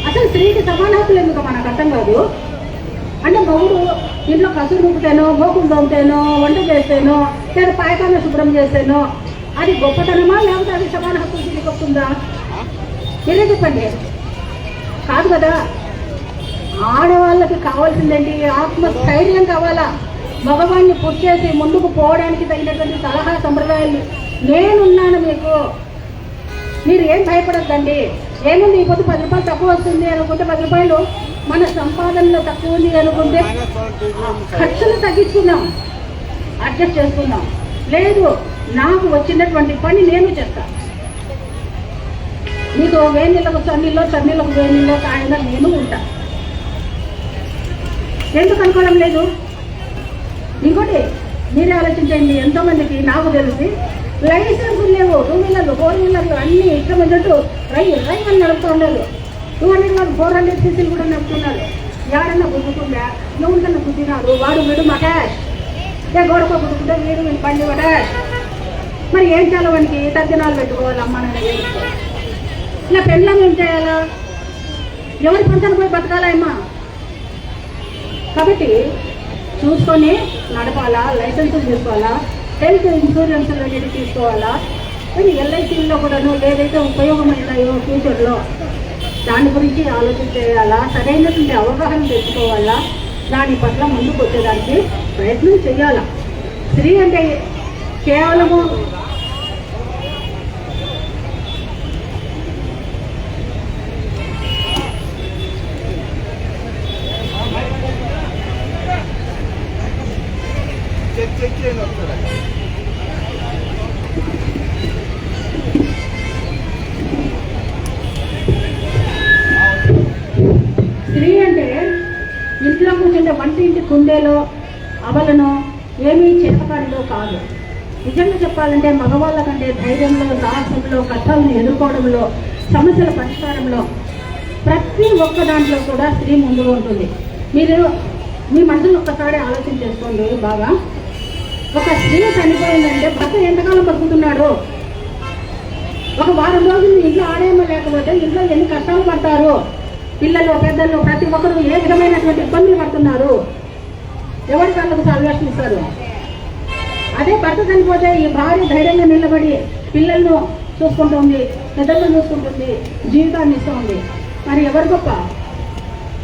అసలు స్త్రీకి సమాన హక్కులు ఎందుకు మనకు అర్థం కాదు. అంటే మొగుడు ఇంట్లో కసురు రుపుతేనో, మోకులు దొంగతేనో, వంట చేస్తేనో, లేదా పాయకాన్ని శుభ్రం చేస్తేనో అది గొప్పతనమా లేకపోతే అది సమాన హక్కులు తిరిగి వస్తుందా? మీరే చెప్పండి. కాదు కదా. ఆడవాళ్ళకి కావాల్సిందేంటి? ఆత్మస్థైర్యం కావాలా. మగవాడిని పుట్ చేసి ముందుకు పోవడానికి తగినటువంటి సలహా సంప్రదాయాలు నేనున్నాను మీకు. మీరు ఏం భయపడద్దండి. ఏముంది, ఈ పొద్దు ₹10 తక్కువ వస్తుంది అనుకుంటే ₹10 మన సంపాదనలో తక్కువ ఉంది అనుకుంటే ఖర్చులు తగ్గించుకుందాం, అడ్జస్ట్ చేసుకుందాం. లేదు నాకు వచ్చినటువంటి పని నేను చేస్తాను. మీకు వేడి నీళ్ళకు చన్నీళ్ళకు వేడి నీళ్ళు కాయంగా నేను ఉంటా. ఎందుకు అనుకోవడం లేదు? ఇంకోటి మీరే ఆలోచించండి. ఎంతోమందికి నాకు తెలిసి లైసెన్స్ లేవు. 2 వీలర్లు 4 వీలర్లు అన్ని ఇష్టం వచ్చినట్టు రైలు నడుపుతూ ఉన్నారు. 200 వాళ్ళు 400 సీసీలు కూడా నడుపుతున్నారు. ఎవరన్నా గుద్దుకుందా? ఎవరికన్నా గుద్దినారు, వాడు వీడు మా డాష్, గోడకో గుద్దుకుంటే వీడు బండి డాష్. మరి ఏం చేయాలి? వానికి తద్దినాలు పెట్టుకోవాలి. అమ్మ ఇలా పెళ్ళం ఏం చేయాలా? ఎవరి పంచాన్ని పోయి బతకాలా అమ్మా? కాబట్టి చూసుకొని నడపాలా, లైసెన్సులు తీసుకోవాలా, హెల్త్ ఇన్సూరెన్స్లు అనేది తీసుకోవాలా. కానీ ఎల్ఐసీల్లో కూడాను ఏదైతే ఉపయోగమైనాయో ఫ్యూచర్లో దాని గురించి ఆలోచన చేయాలా, సరైనటువంటి అవగాహన తెచ్చుకోవాలా, దాని పట్ల ముందుకు వచ్చేదానికి ప్రయత్నం చేయాలా. స్త్రీ అంటే కేవలము స్త్రీ అంటే ఇంట్లో కూర్చుంటే వంటింటి కుందేలో అవలను ఏమీ చేతకాడిలో కాదు. నిజంగా చెప్పాలంటే మగవాళ్ళ కంటే ధైర్యంలో, సాహసంలో, కష్టాలను ఎదుర్కోవడంలో, సమస్యల పరిష్కారంలో ప్రతి ఒక్క దాంట్లో కూడా స్త్రీ ముందుగా ఉంటుంది. మీరు మీ మనసులో ఒక్కసారి ఆలోచన చేసుకోండి బాగా. ఒక స్త్రీ చనిపోయిందంటే భర్త ఎంతకాలం బతుకుతున్నాడు? ఒక వారం రోజులు ఇంట్లో ఆడేమో లేకపోతే ఇంట్లో ఎన్ని కష్టాలు పడతారు పిల్లలు పెద్దలు ప్రతి ఒక్కరు ఏ విధమైనటువంటి ఇబ్బందులు పడుతున్నారు. ఎవరి కళ్ళకు సాల్వేషన్ ఇస్తారు? అదే భర్త చనిపోతే ఈ భార్య ధైర్యంగా నిలబడి పిల్లలను చూసుకుంటుంది, పెద్దలను చూసుకుంటుంది, జీవితాన్ని ఇస్తుంది. మరి ఎవరు గొప్ప?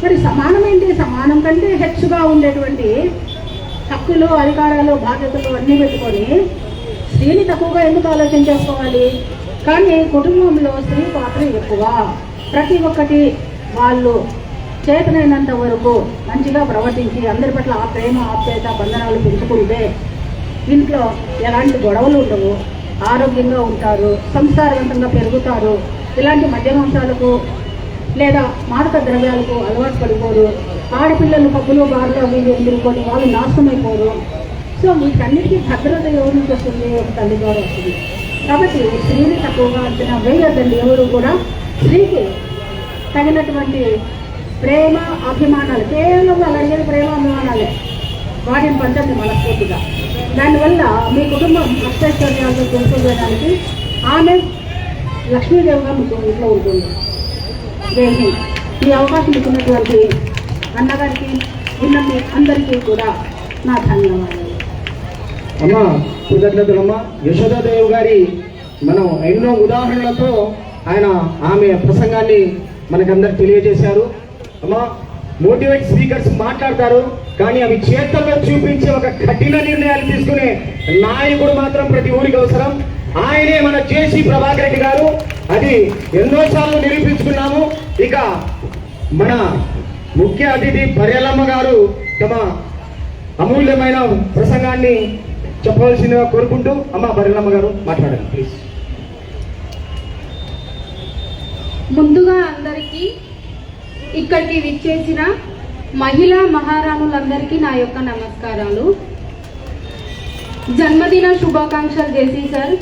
మరి సమానం ఏంటి? సమానం కంటే హెచ్చుగా ఉండేటువంటి హక్కులు, అధికారాలు, బాధ్యతలు అన్నీ పెట్టుకొని స్త్రీని తక్కువగా ఎందుకు ఆలోచన చేసుకోవాలి? కానీ కుటుంబంలో స్త్రీ పాత్ర ఎక్కువ. ప్రతి ఒక్కటి వాళ్ళు చేతనైనంత వరకు మంచిగా ప్రవర్తించి అందరి పట్ల ఆ ప్రేమ, ఆప్యాయత, బంధనాలు పెంచుకుంటే ఇంట్లో ఎలాంటి గొడవలు ఉండవు, ఆరోగ్యంగా ఉంటారు, సంస్కారవంతంగా పెరుగుతారు. ఇలాంటి మద్యమాంసాలకు లేదా మాదక ద్రవ్యాలకు అలవాటు పడిపోరు. ఆడపిల్లలు పబ్బులు బార్లు అవి ఎదుర్కొని వాళ్ళు నాశనమైపోరు. సో వీటన్నిటికీ భద్రత ఎవరి నుంచి వస్తుంది? ఒక తల్లి ద్వారా వస్తుంది. కాబట్టి స్త్రీని తక్కువగా అంచనా వేయొద్దండి. ఎవరు కూడా స్త్రీకి తగినటువంటి ప్రేమ, అభిమానాలు, కేవలం అలాగే ప్రేమ, అభిమానాలే వాటిని పంచండి మనస్ఫూర్తిగా. దానివల్ల మీ కుటుంబం అష్టైశ్వర్యాలతో తెలుసుకోవడానికి ఆమె లక్ష్మీదేవిగా మీకు ఇంట్లో ఉంటుంది. దేవి ఈ అవకాశం ఇచ్చినటువంటి అన్నగారికి, ఉన్న మీ అందరికీ కూడా నా ధన్యవాదాలు. అమ్మా కృతజ్ఞతలమ్మ. యశోదాదేవి గారి మనం ఎన్నో ఉదాహరణలతో ఆమె ప్రసంగాన్ని మనకందరికి తెలియజేశారు. అమ్మా మోటివేట్ స్పీకర్స్ మాట్లాడతారు, కానీ అవి చేతల్లో చూపించే ఒక కఠిన నిర్ణయాలు తీసుకునే నాయకుడు మాత్రం ప్రతి ఊరికి అవసరం. ఆయనే మన జేసీ ప్రభాకర్ రెడ్డి గారు. అది ఎన్నోసార్లు నిరూపించుకున్నాము. ఇక మన ముఖ్య అతిథి బర్రెలమ్మ గారు తమ అమూల్యమైన ప్రసంగాన్ని చెప్పవలసిందిగా కోరుకుంటూ, అమ్మ బర్రెలమ్మ గారు మాట్లాడండి ప్లీజ్. ముందుగా అందరికీ ఇక్కడికి విచ్చేసిన మహిళా మహారాణులందరికీ నా యొక్క నమస్కారాలు. జన్మదిన శుభాకాంక్షలు జేసీ సార్.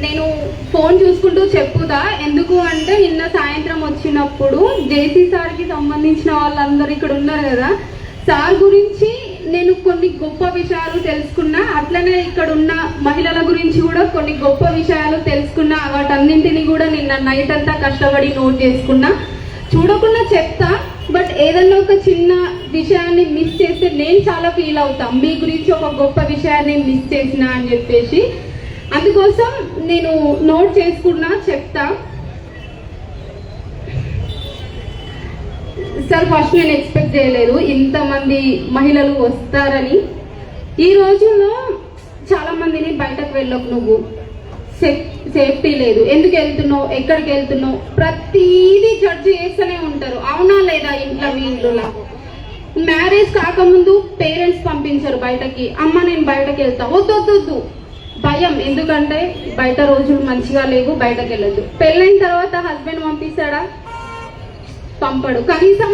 నేను ఫోన్ చూసుకుంటూ చెప్పుదా, ఎందుకు అంటే నిన్న సాయంత్రం వచ్చినప్పుడు జేసీ సార్కి సంబంధించిన వాళ్ళందరూ ఇక్కడ ఉన్నారు కదా, సార్ గురించి నేను కొన్ని గొప్ప విషయాలు తెలుసుకున్నా. అట్లనే ఇక్కడ ఉన్న మహిళల గురించి కూడా కొన్ని గొప్ప విషయాలు తెలుసుకున్నా. వాటన్నింటినీ కూడా నిన్న నైట్ అంతా కష్టపడి నోట్ చేసుకున్నా. చూడకుండా చెప్తా, బట్ ఏదన్నా ఒక చిన్న విషయాన్ని మిస్ చేస్తే నేను చాలా ఫీల్ అవుతా, మీ గురించి ఒక గొప్ప విషయాన్ని మిస్ చేసిన అని చెప్పేసి. అందుకోసం నేను నోట్ చేసుకున్నా, చెప్తా. సార్ ఫస్ట్ నేను ఎక్స్పెక్ట్ చేయలేదు ఇంతమంది మహిళలు వస్తారని. ఈ రోజుల్లో చాలా మందిని బయటకు వెళ్ళకు, నువ్వు సేఫ్టీ లేదు, ఎందుకు వెళ్తున్నావు, ఎక్కడికి వెళ్తున్నావు, ప్రతిదీ జడ్జ్ చేస్తూనే ఉంటారు. అవునా లేదా? ఇంట్లో మీ ఇంట్లో మ్యారేజ్ కాకముందు పేరెంట్స్ పంపించరు బయటకి, అమ్మ నేను బయటకు వెళ్తా, వద్దు భయం, ఎందుకంటే బయట రోజులు మంచిగా లేవు, బయటకు వెళ్ళొద్దు. పెళ్ళైన తర్వాత హస్బెండ్ పంపిస్తాడా? పంపడు. కనీసం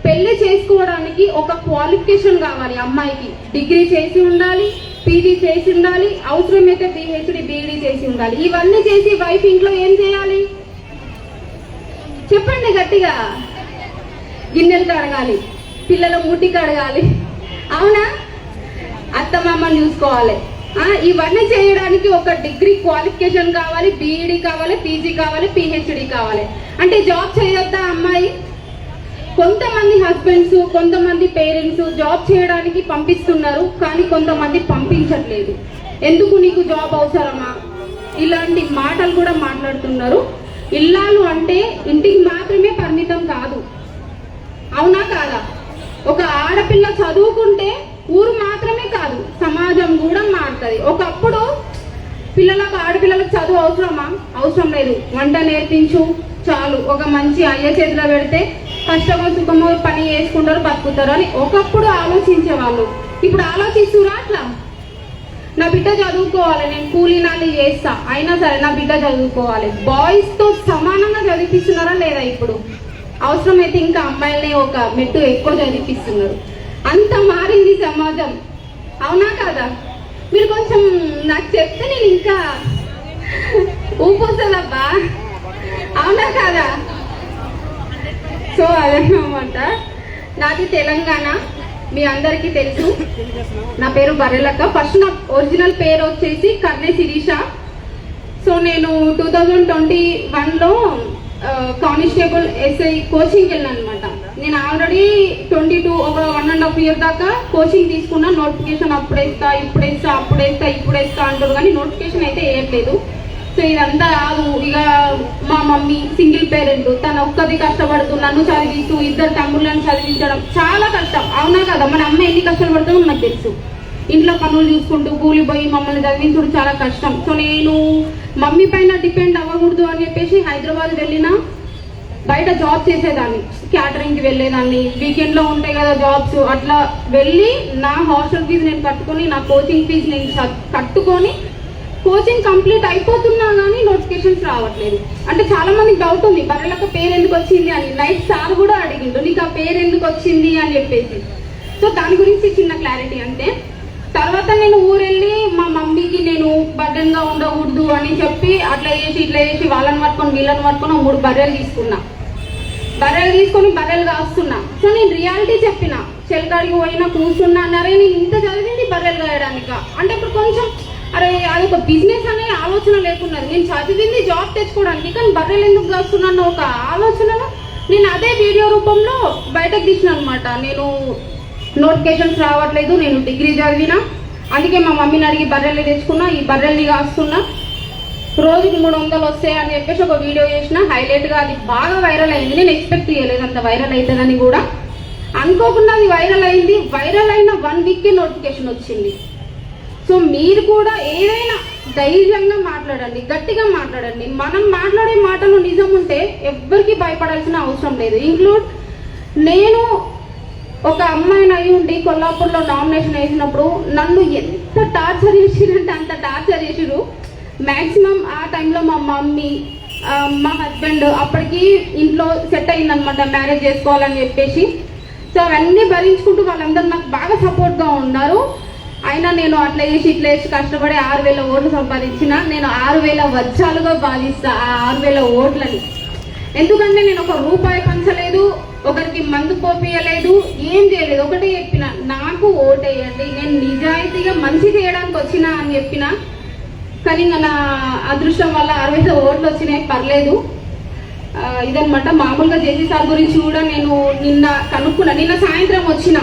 పెళ్లి చేసుకోవడానికి ఒక క్వాలిఫికేషన్ కావాలి అమ్మాయికి. డిగ్రీ చేసి ఉండాలి, పీజీ చేసి ఉండాలి, అవసరమైతే పిహెచ్డి, బీఈడి చేసి ఉండాలి. ఇవన్నీ చేసి వైఫ్ ఇంట్లో ఏం చేయాలి చెప్పండి గట్టిగా? గిన్నెలు కడగాలి, పిల్లల ముట్టి కడగాలి, అవునా? అత్తమామని చూసుకోవాలి. ఇవన్నీ చేయడానికి ఒక డిగ్రీ క్వాలిఫికేషన్ కావాలి, బీఈడి కావాలి, పీజీ కావాలి, పిహెచ్డి కావాలి. అంటే జాబ్ చేయొద్దా అమ్మాయి? కొంతమంది హస్బెండ్స్, కొంతమంది పేరెంట్స్ జాబ్ చేయడానికి పంపిస్తున్నారు, కానీ కొంతమంది పంపించట్లేదు. ఎందుకు, నీకు జాబ్ అవసరమా? ఇలాంటి మాటలు కూడా మాట్లాడుతున్నారు. ఇల్లాలు అంటే ఇంటికి మాత్రమే పరిమితం కాదు, అవునా కాదా? ఒక ఆడపిల్ల చదువుకుంటే ఊరు మాత్రమే కాదు, సమాజం కూడా మారుతుంది. ఒకప్పుడు ఆడపిల్లలకు చదువు అవసరమా? అవసరం లేదు. వంట నేర్పించు చాలు, ఒక మంచి అయ్య చేతిలో పెడితే కష్టమో సుఖమో పని చేసుకుంటారు, బతుకుతారు అని ఒకప్పుడు ఆలోచించే వాళ్ళు. ఇప్పుడు ఆలోచిస్తురా అట్లా? నా బిడ్డ చదువుకోవాలి, నేను కూలీనాలి చేస్తా, అయినా సరే నా బిడ్డ చదువుకోవాలి. బాయ్స్ తో సమానంగా చదివిస్తున్నారా లేదా? ఇప్పుడు అవసరమైతే ఇంకా అమ్మాయిల్ని ఒక మెట్టు ఎక్కువ చదివిస్తున్నారు. అంత మారింది సమాజం, అవునా కాదా? మీరు కొంచెం నాకు చెప్తే నేను ఇంకా ఊపొస్తుందబ్బా, అవునా కాదా? సో అదన్నమాట. నాది తెలంగాణ, మీ అందరికీ తెలుసు, నా పేరు బర్రెలక్క. ఫస్ట్ నా ఒరిజినల్ పేరు వచ్చేసి కర్ణే శిరీష. సో నేను 2021లో కానిస్టేబుల్ ఎస్ఐ కోచింగ్ వెళ్ళాను అనమాట. నేను ఆల్రెడీ 22 ఒక 1.5 year దాకా కోచింగ్ తీసుకున్నా. నోటిఫికేషన్ అప్పుడేస్తా ఇప్పుడేస్తా అంటారు కానీ నోటిఫికేషన్ అయితే వేయట్లేదు. సో ఇదంతా రాదు. ఇక మా మమ్మీ సింగిల్ పేరెంట్, తను ఒక్కది కష్టపడుతూ నన్ను చదివిస్తూ 2 తమ్ముళ్ళని చదివించడం చాలా కష్టం. అవునా కదా, మన అమ్మ ఎన్ని కష్టాలు పడుతుందో నాకు తెలుసు. ఇంట్లో పనులు చూసుకుంటూ కూలిపోయి మమ్మల్ని చదివించడం చాలా కష్టం. సో నేను మమ్మీ పైన డిపెండ్ అవ్వకూడదు అని చెప్పేసి హైదరాబాద్ వెళ్ళినా బయట జాబ్ చేసేదాన్ని, క్యాటరింగ్కి వెళ్ళేదాన్ని. వీకెండ్లో ఉంటాయి కదా జాబ్స్, అట్లా వెళ్ళి నా హాస్టల్ ఫీజు నేను కట్టుకొని, నా కోచింగ్ ఫీజు నేను కట్టుకొని కోచింగ్ కంప్లీట్ అయిపోతున్నా కానీ నోటిఫికేషన్స్ రావట్లేదు. అంటే చాలా మందికి డౌట్ ఉంది, బర్రెలక్క పేరు ఎందుకు వచ్చింది అని. నైట్ సార్ కూడా అడిగిండు, నీకు ఆ పేరు ఎందుకు వచ్చింది అని చెప్పేసి. సో దాని గురించి చిన్న క్లారిటీ అంతే. తర్వాత నేను ఊరెళ్ళి మా మమ్మీకి నేను బర్డెన్ గా ఉండకూడదు అని చెప్పి అట్లా చేసి వాళ్ళని పట్టుకొని వీళ్ళని పట్టుకొని 3 బర్రెలు తీసుకున్నా. బర్రెలు తీసుకొని బర్రెలు కాస్తున్నా. సో నేను రియాలిటీ చెప్పిన, చెలకాడికి పోయినా కూర్చున్నా అన్నారే, నేను ఇంత చదివింది బర్రెలు కాయడానిక అంటే ఇప్పుడు కొంచెం అరే అదొక బిజినెస్ అనే ఆలోచన లేకున్నది. నేను చదివింది జాబ్ తెచ్చుకోవడానికి, కానీ బర్రెలు ఎందుకు కాస్తున్నాను ఒక ఆలోచనలో నేను అదే వీడియో రూపంలో బయటకు తీసిన అనమాట. నేను నోటిఫికేషన్స్ రావట్లేదు, నేను డిగ్రీ చదివినా, అందుకే మా మమ్మీని అడిగి బర్రెలు తెచ్చుకున్నా, ఈ బర్రెల్ని కాస్తున్నా, రోజుకి 300 వస్తాయి అని చెప్పేసి ఒక వీడియో చేసిన. హైలైట్గా అది బాగా వైరల్ అయింది. నేను ఎక్స్పెక్ట్ చేయలేదు అంత వైరల్ అవుతుందని కూడా. అనుకోకుండా అది వైరల్ అయింది. వైరల్ అయిన 1 weekకే నోటిఫికేషన్ వచ్చింది. సో మీరు కూడా ఏదైనా ధైర్యంగా మాట్లాడండి, గట్టిగా మాట్లాడండి. మనం మాట్లాడే మాటలు నిజం ఉంటే ఎవ్వరికి భయపడాల్సిన అవసరం లేదు. ఇంక్లూడ్ నేను ఒక అమ్మాయిని అయి ఉండి కొల్లాపూర్లో నామినేషన్ వేసినప్పుడు నన్ను ఎంత టార్చర్ చేసిరంటే అంత టార్చర్ చేసిరు. మ్యాక్సిమం ఆ టైంలో మా మమ్మీ మా హస్బెండ్ అప్పటికి ఇంట్లో సెట్ అయిందనమాట, మ్యారేజ్ చేసుకోవాలని చెప్పేసి. సో అవన్నీ భరించుకుంటూ వాళ్ళందరూ నాకు బాగా సపోర్ట్గా ఉన్నారు. అయినా నేను అట్లా చేసి ఇట్లా చేసి కష్టపడి 6,000 ఓట్లు సంపాదించిన. నేను 6,000 వజ్రాలుగా భావిస్తా ఆ 6,000 ఓట్లని. ఎందుకంటే నేను ఒక రూపాయి పంచలేదు, ఒకరికి మందు పోపియలేదు, ఏం చేయలేదు. ఒకటే చెప్పిన, నాకు ఓటేయండి, నేను నిజాయితీగా మంచి చేయడానికి వచ్చినా అని చెప్పిన. కానీ నా అదృష్టం వల్ల 60,000 ఓట్లు వచ్చినాయి, పర్లేదు. ఇదనమాట. మామూలుగా జేసీ సార్ గురించి కూడా నేను నిన్న కనుక్కున్నా. నిన్న సాయంత్రం వచ్చిన,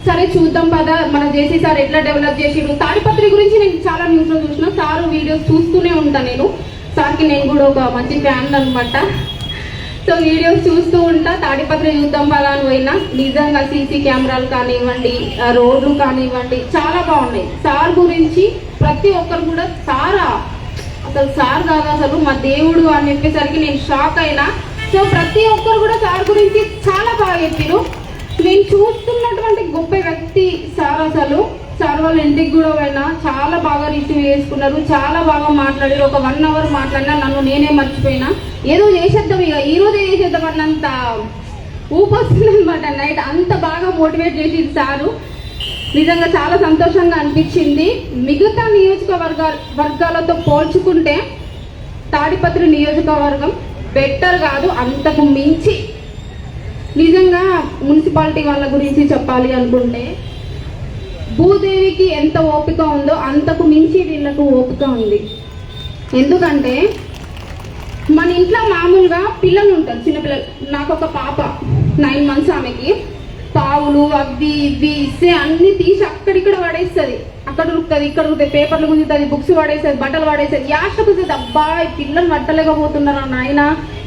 సరే చూద్దాం పదా మన జేసీ సార్ ఎట్లా డెవలప్ చేసిరు. తాడిపత్రి గురించి నేను చాలా న్యూస్లో చూసిన, సార్ వీడియోస్ చూస్తూనే ఉంటాను నేను. సార్కి నేను కూడా ఒక మంచి ఫ్యాన్ అనమాట. సో వీడియోస్ చూస్తూ ఉంటా. తాడిపత్రి చూద్దాం పదా అని పోయినా, నిజంగా సీసీ కెమెరాలు కానివ్వండి, రోడ్లు కానివ్వండి చాలా బాగున్నాయి. సార్ గురించి ప్రతి ఒక్కరు కూడా సారా అసలు సార్ కాదు అసలు మా దేవుడు అని చెప్పేసరికి నేను షాక్ అయినా. సో ప్రతి ఒక్కరు కూడా సార్ గురించి చాలా బాగా చెప్పారు. నేను చూస్తున్నటువంటి గొప్ప వ్యక్తి సార్. అసలు సార్ వాళ్ళ ఇంటికి కూడా పోయినా చాలా బాగా రిసీవ్ చేసుకున్నారు, చాలా బాగా మాట్లాడారు. ఒక 1 hour మాట్లాడినా నన్ను నేనే మర్చిపోయినా. ఏదో చేసేద్దాం, ఇక ఈ రోజే చేసేద్దాం అన్నంత ఊపొస్తుంది అనమాట. నైట్ అంత బాగా మోటివేట్ చేసింది సారు. నిజంగా చాలా సంతోషంగా అనిపించింది. మిగతా నియోజకవర్గాలతో పోల్చుకుంటే తాడిపత్రి నియోజకవర్గం బెటర్ కాదు, అంతకు మించి. నిజంగా మున్సిపాలిటీ వాళ్ళ గురించి చెప్పాలి అనుకుంటే భూదేవికి ఎంత ఓపిక ఉందో అంతకు మించి వీళ్ళకు ఓపిక ఉంది. ఎందుకంటే మన ఇంట్లో మామూలుగా పిల్లలు ఉంటారు, చిన్నపిల్లలు. నాకు ఒక పాప 9 months. ఆమెకి పావులు అవి ఇవి ఇస్తే అన్ని తీసి అక్కడిక్కడ పడేస్తుంది. అక్కడ ఉరుకుతుంది, ఇక్కడ ఉరుకుతుంది, పేపర్లు గుంజుతుంది, బుక్స్ పడేస్తుంది, బట్టలు పడేస్తుంది. యాష్టకు వస్తుంది. అబ్బా ఈ పిల్లలు పట్టలేకపోతున్నారా నాయన,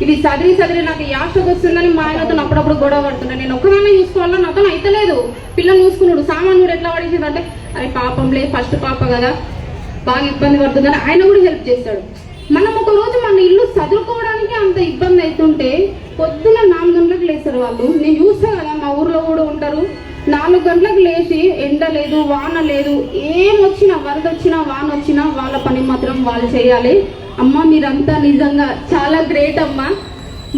ఇది చదివి నాకు యాష్టకు వస్తుందని మా ఆయనతో అప్పుడప్పుడు గొడవ పడుతున్నాను. నేను ఒకదాన్ని చూసుకోవాలా, నాతో అయితలేదు. పిల్లలు చూసుకున్నాడు, సామాన్ కూడా ఎట్లా పడేసింది అంటే, అరే పాపంలే ఫస్ట్ పాప కదా బాగా ఇబ్బంది పడుతుందని ఆయన కూడా హెల్ప్ చేస్తాడు. మనం ఒక రోజు మన ఇల్లు చదువుకోవడానికి అంత ఇబ్బంది అవుతుంటే పొద్దున 4 గంటలకు లేస్తారు వాళ్ళు. నేను చూస్తా కదా, మా ఊర్లో కూడా ఉంటారు. 4 గంటలకు లేచి ఎండ లేదు వాన లేదు, ఏమొచ్చినా వరద వచ్చినా వాన వచ్చినా వాళ్ళ పని మాత్రం వాళ్ళు చేయాలి. అమ్మ మీరంతా నిజంగా చాలా గ్రేట్ అమ్మా.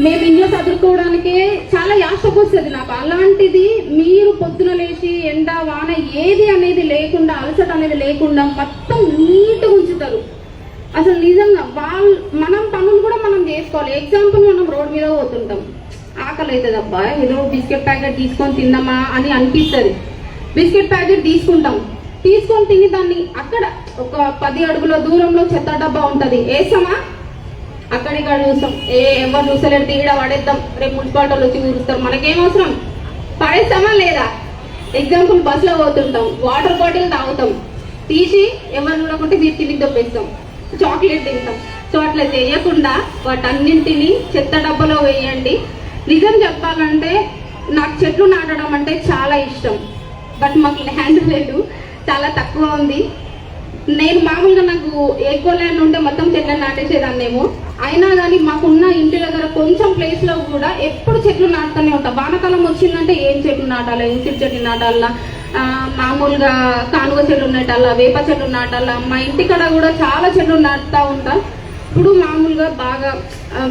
మేము ఇంట్లో చదువుకోవడానికే చాలా యాష్టకు వస్తుంది నాకు. అలాంటిది మీరు పొద్దున లేచి ఎండ వాన ఏది అనేది లేకుండా, అలసట అనేది లేకుండా మొత్తం నీట్గా ఉంచుతారు. అసలు నిజంగా మనం పనులు కూడా మనం చేసుకోవాలి. ఎగ్జాంపుల్ మనం రోడ్ మీద పోతుంటాం, ఆకలి అవుతుంది, అబ్బా ఏదో బిస్కెట్ ప్యాకెట్ తీసుకొని తిందామా అని అనిపిస్తుంది. బిస్కెట్ ప్యాకెట్ తీసుకొని తిని దాన్ని అక్కడ ఒక 10 అడుగుల దూరంలో చెత్త డబ్బా ఉంటది, వేస్తామా? అక్కడిక్కడ చూస్తాం, ఎవరు చూసలేరు, తీయడ పడేద్దాం, రేపు మున్సిపాలిటీలు వచ్చి ఊరుస్తారు, మనకేం అవసరం, పడేస్తామా లేదా? ఎగ్జాంపుల్ బస్సులో పోతుంటాం, వాటర్ బాటిల్ తాగుతాం, తీసి ఎవరు చూడకుంటే తిరిగి దొప్పేస్తాం, చాక్లెట్ తింటాం. సో అట్లా చేయకుండా వాటన్నింటినీ చెత్త డబ్బాలో వేయండి. నిజం చెప్పాలంటే నాకు చెట్లు నాటడం అంటే చాలా ఇష్టం, బట్ మాకు ల్యాండ్ లేదు, చాలా తక్కువ ఉంది. నేను మామూలుగా నాకు ఎక్కువ ల్యాండ్ ఉంటే మొత్తం చెట్లను నాటేసేదాన్నేమో, అయినా కానీ మాకున్న ఇంటి దగ్గర కొంచెం ప్లేస్లో కూడా ఎప్పుడు చెట్లు నాటుతూనే ఉంటాం. వానకాలం వచ్చిందంటే ఏం చెట్లు నాటాలా, ఉసిరి చెట్లు నాటాలా, మామూలుగా కానుగ చెట్లు నాటాలా, వేప చెట్లు నాటాలా, మా ఇంటికాడ కూడా చాలా చెట్లు నాటుతూ ఉంటా. ఇప్పుడు మామూలుగా బాగా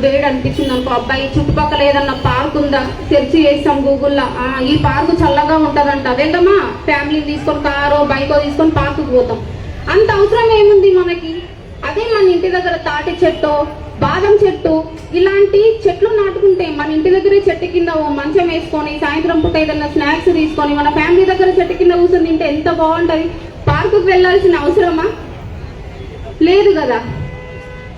వేడి అనిపించింది అనుకో, అబ్బాయి చుట్టుపక్కల ఏదన్నా పార్క్ ఉందా సెర్చ్ చేస్తాం గూగుల్లో, ఈ పార్కు చల్లగా ఉంటుందంట, వెళ్దామా? ఫ్యామిలీ తీసుకొని కారో బైకో తీసుకొని పార్కుకి పోతాం. అంత అవసరం ఏముంది మనకి? అదే మన ఇంటి దగ్గర తాటి చెట్టు, బాదం చెట్టు, ఇలాంటి చెట్లు నాటుకుంటే మన ఇంటి దగ్గరే చెట్టు కింద మంచం వేసుకొని సాయంత్రం పూట ఏదైనా స్నాక్స్ తీసుకొని మన ఫ్యామిలీ దగ్గర చెట్టు కింద కూర్చొని తింటే ఎంత బాగుంటుంది. పార్కుకి వెళ్ళాల్సిన అవసరమా? లేదు కదా.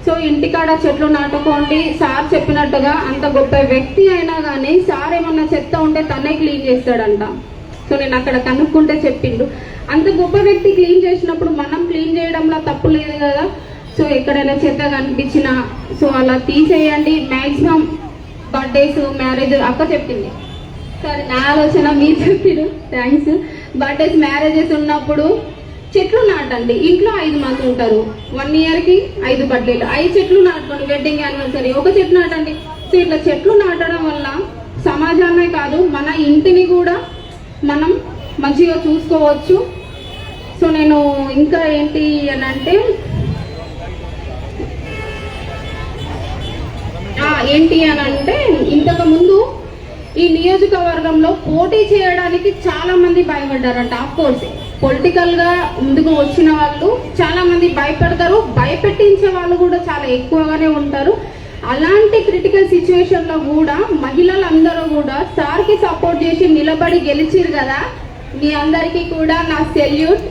సో ఇంటికాడ చెట్లు నాటుకోండి. సార్ చెప్పినట్టుగా అంత గొప్ప వ్యక్తి అయినా కానీ సార్ ఏమన్నా చెత్త ఉంటే తనే క్లీన్ చేస్తాడంట. సో నేను అక్కడ కనుక్కుంటే చెప్పిండు. అంత గొప్ప వ్యక్తి క్లీన్ చేసినప్పుడు మనం క్లీన్ చేయడంలో తప్పు లేదు కదా. సో ఎక్కడైనా చెత్త కనిపించినా సో అలా తీసేయండి. మ్యాక్సిమం బర్త్డేస్, మ్యారేజ్ అక్క చెప్పింది, సరే నా ఆలోచన మీరు చెప్పారు, థ్యాంక్స్. బర్త్డేస్, మ్యారేజెస్ ఉన్నప్పుడు చెట్లు నాటండి. ఇంట్లో 5 మంది ఉంటారు, 1 ఇయర్కి 5 బర్త్డేలు, 5 చెట్లు నాటుకోండి. వెడ్డింగ్ యానివర్సరీ 1 చెట్టు నాటండి. సో ఇట్లా చెట్లు నాటడం వల్ల సమాజాన్నే కాదు మన ఇంటిని కూడా మనం మంచిగా చూసుకోవచ్చు. సో నేను ఇంకా ఏంటి అని అంటే ఇంతకు ముందు ఈ నియోజకవర్గంలో పోటీ చేయడానికి చాలా మంది భయపడ్డారంట. ఆఫ్ కోర్స్ పొలిటికల్ గా ముందుకు వచ్చిన వాళ్ళు చాలా మంది భయపడతారు, భయపెట్టించే వాళ్ళు కూడా చాలా ఎక్కువగానే ఉంటారు. అలాంటి క్రిటికల్ సిచ్యువేషన్ లో కూడా మహిళలందరూ కూడా సార్ కి సపోర్ట్ చేసి నిలబడి గెలిచిరు కదా. మీ అందరికీ కూడా నా సెల్యూట్.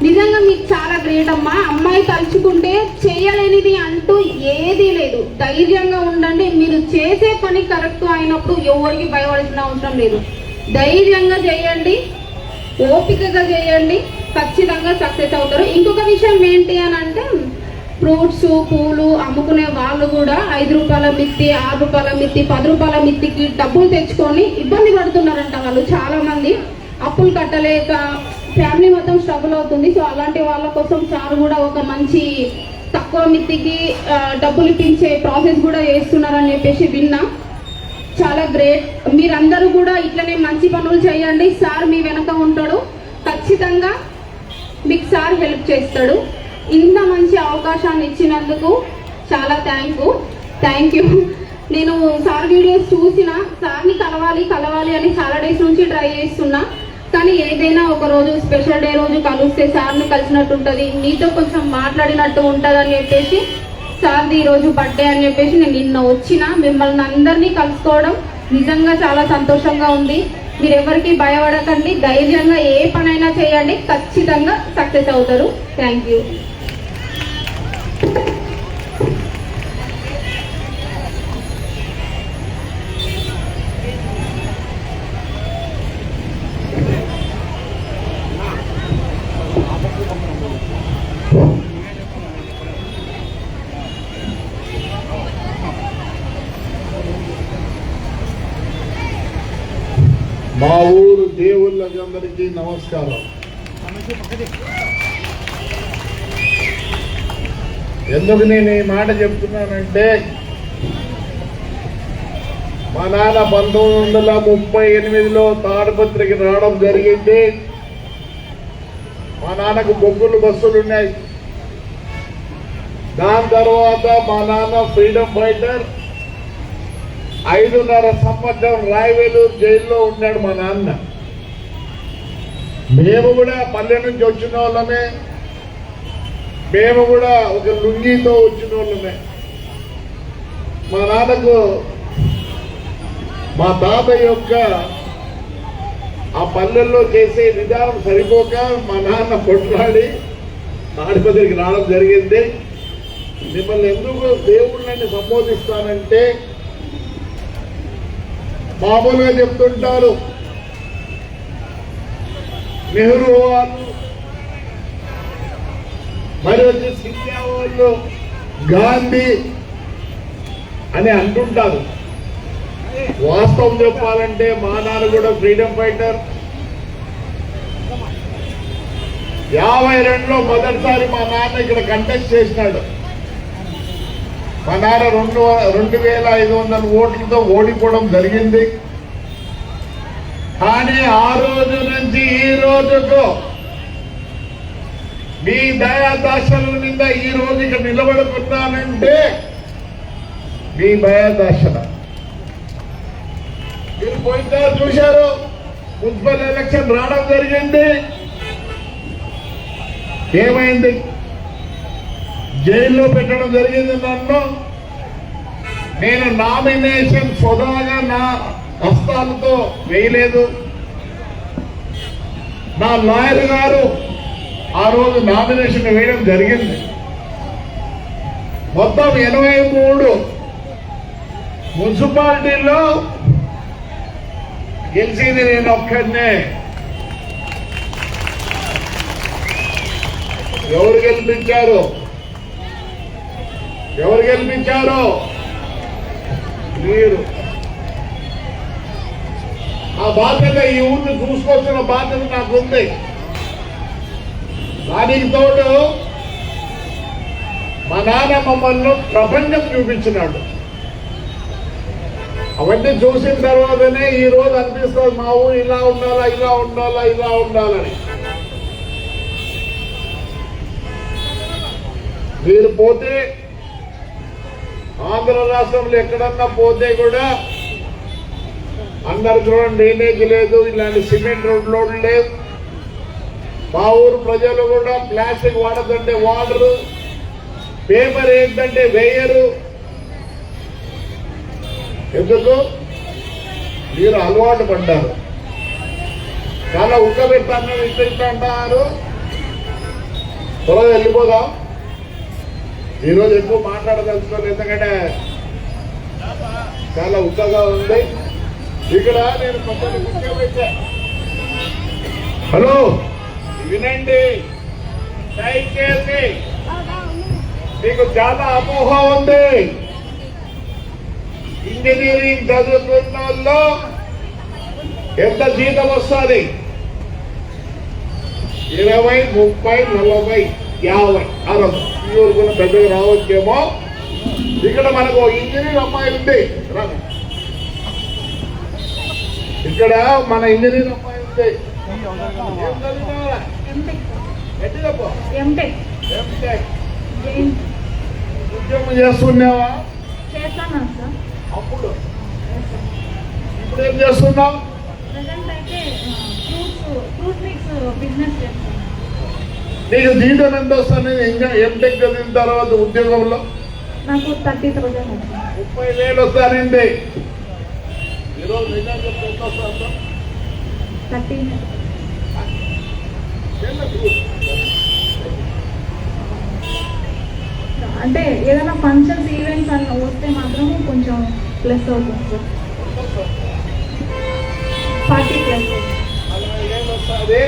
నిజంగా మీకు చాలా గ్రేట్ అమ్మా. అమ్మాయి తలుచుకుంటే చేయలేనిది అంటూ ఏదీ లేదు. ధైర్యంగా ఉండండి. మీరు చేసే పని కరెక్ట్ అయినప్పుడు ఎవరికి భయపడాల్సిన అవసరం లేదు. ధైర్యంగా చేయండి, ఓపికగా చేయండి, ఖచ్చితంగా సక్సెస్ అవుతారు. ఇంకొక విషయం ఏంటి అని అంటే ఫ్రూట్స్, పూలు అమ్ముకునే వాళ్ళు కూడా 5 రూపాయల మిత్తి, 6 రూపాయల మిత్తి, 10 రూపాయల మిత్తికి డబ్బులు తెచ్చుకొని ఇబ్బంది పడుతున్నారంట. వాళ్ళు చాలా మంది అప్పులు కట్టలేక ఫ్యామిలీ మొత్తం స్ట్రగుల్ అవుతుంది. సో అలాంటి వాళ్ళ కోసం సార్ కూడా ఒక మంచి తక్కువ మిత్తికి డబ్బులు ఇప్పించే ప్రాసెస్ కూడా చేస్తున్నారని చెప్పేసి విన్నా. చాలా గ్రేట్. మీరందరూ కూడా ఇట్లనే మంచి పనులు చేయండి. సార్ మీ వెనక ఉంటాడు, ఖచ్చితంగా మీకు సార్ హెల్ప్ చేస్తాడు. ఇంత మంచి అవకాశాన్ని ఇచ్చినందుకు చాలా థ్యాంక్ యూ. నేను సార్ వీడియోస్ చూసిన, సార్ని కలవాలి అని చాలా డేస్ నుంచి ట్రై చేస్తున్నా. కానీ ఏదైనా ఒక రోజు స్పెషల్ డే రోజు కలిస్తే సార్ని కలిసినట్టు ఉంటుంది, నీతో కొంచెం మాట్లాడినట్టు ఉంటుంది అని చెప్పేసి సార్ది ఈరోజు బర్త్డే అని చెప్పేసి నేను నిన్న వచ్చిన. మిమ్మల్ని అందరినీ కలుసుకోవడం నిజంగా చాలా సంతోషంగా ఉంది. మీరు ఎవరికి భయపడకండి, ధైర్యంగా ఏ పనైనా చేయండి, ఖచ్చితంగా సక్సెస్ అవుతారు. Thank you. మా ఊరు దేవుళ్ళకందరికీ నమస్కారం. ఎందుకు నేను ఈ మాట చెప్తున్నానంటే మా నాన్న 1938లో తాడిపత్రికి రావడం జరిగింది. మా నాన్నకు బొగ్గులు బస్సులు ఉన్నాయి. దాని తర్వాత మా నాన్న ఫ్రీడమ్ ఫైటర్ 5.5 సంవత్సరం రాయవేలూరు జైల్లో ఉన్నాడు మా నాన్న. మేము కూడా పల్లె నుంచి వచ్చిన వాళ్ళమే, మేము కూడా ఒక లుంగితో వచ్చిన వాళ్ళమే. మా నాన్నకు మా తాత యొక్క ఆ పల్లెల్లో చేసే విధానం సరిపోక మా నాన్న కొట్లాడి తాడిపత్రికి రావడం జరిగింది. మిమ్మల్ని ఎందుకు దేవుళ్ళని సంబోధిస్తానంటే, మామూలుగా చెప్తుంటారు నెహ్రూ వాళ్ళు, మరి వచ్చి సింధియా వాళ్ళు, గాంధీ అని అంటుంటారు. వాస్తవం చెప్పాలంటే మా నాన్న కూడా ఫ్రీడమ్ ఫైటర్. 52లో మొదటిసారి మా నాన్న ఇక్కడ కంటెస్ట్ చేసినాడు. మా నాన్న 2500 ఓట్లతో ఓడిపోవడం జరిగింది. కానీ ఆ రోజు నుంచి ఈ రోజుకు మీ దయాదాశల మీద ఈ రోజు ఇక్కడ నిలబడుతున్నానంటే మీ దయాదాశల. మీరు పోయినసారి చూశారు, మున్సిపల్ ఎలక్షన్ రావడం జరిగింది. ఏమైంది? జైల్లో పెట్టడం జరిగింది నన్ను. నేను నామినేషన్ స్వదాగా నా హస్తాలతో వేయలేదు. నా లాయర్ గారు ఆ రోజు నామినేషన్ వేయడం జరిగింది. మొత్తం 83 మున్సిపాలిటీల్లో గెలిచింది నేను ఒక్కడినే. ఎవరు గెలిపించారు? ఎవరు గెలిపించారు? మీరు. ఆ బాధ్యత, ఈ ఊరిని చూసుకోవాల్సిన బాధ్యత నాకుంది. దానికి తోడు మా నాన్న మమ్మల్ని ప్రపంచం చూపించినాడు. అవన్నీ చూసిన తర్వాతనే ఈ రోజు అనిపిస్తుంది మా ఊరు ఇలా ఉండాలా, ఇలా ఉండాలా, ఇలా ఉండాలని. మీరు పోతే ఆంధ్ర రాష్ట్రంలో ఎక్కడన్నా పోతే కూడా అండర్ గ్రౌండ్ డ్రైనేజ్ లేదు, ఇలాంటి సిమెంట్ రోడ్లు లేవు. మా ఊరు ప్రజలు కూడా ప్లాస్టిక్ వాడదంటే వాడరు, పేపర్ ఏంటంటే వేయరు. ఎందుకు? మీరు అలవాటు పడ్డారు. చాలా ఉక్కబెట్టాను, ఇట్లా అంటారు. త్వరగా వెళ్ళిపోదాం. ఈరోజు ఎక్కువ మాట్లాడదలుచుకోలేదు, ఎందుకంటే చాలా ఉక్కగా ఉంది. ఇక్కడ నేను కొంచెం ముఖ్యమైతే హలో వినండి దయచేసి. మీకు చాలా అపోహ ఉంది. ఇంజనీరింగ్ చదువుతున్న వాళ్ళు ఎంత జీతం వస్తుంది? 20, 30, 40, 50, 60. ఈ ఊరు కూడా పెద్దగా రావచ్చేమో. ఇక్కడ మనకు ఇంజనీర్ అమ్మాయి ఉంది. ఇక్కడ మన ఇంజనీర్ అమ్మాయి ఉంది. ఉద్యోగం చేస్తున్నావా? అప్పుడు. ఇప్పుడు ఏం చేస్తున్నావు? నీకు జీతం ఎంత వస్తుంది? ఇంకా ఎంటెక్ చదివిన తర్వాత ఉద్యోగంలో? నాకు 30,000. 30,000 వస్తానండి. ఈరోజు నిజంగా చెప్తే ఎంత వస్తుందో? 13. అంటే ఏదైనా ఫంక్షన్స్, ఈవెంట్స్ అన్న వస్తే మాత్రం కొంచెం ప్లస్ అవుతుంది సార్. 40 ప్లస్. 40,000 వస్తుంది.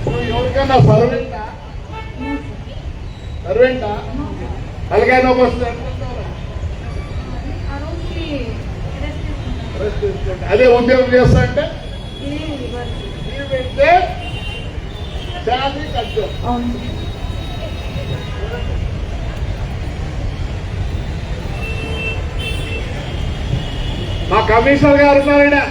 నువ్వు ఎవరికైనా సర్వెంటా? అలాగే నొప్పి వస్తుంది. అదే ఉద్యోగం చేస్తా అంటే లీవ్ పెడితే శాలరీ కట్. మా కమిషనర్ గారు ఉన్నారా?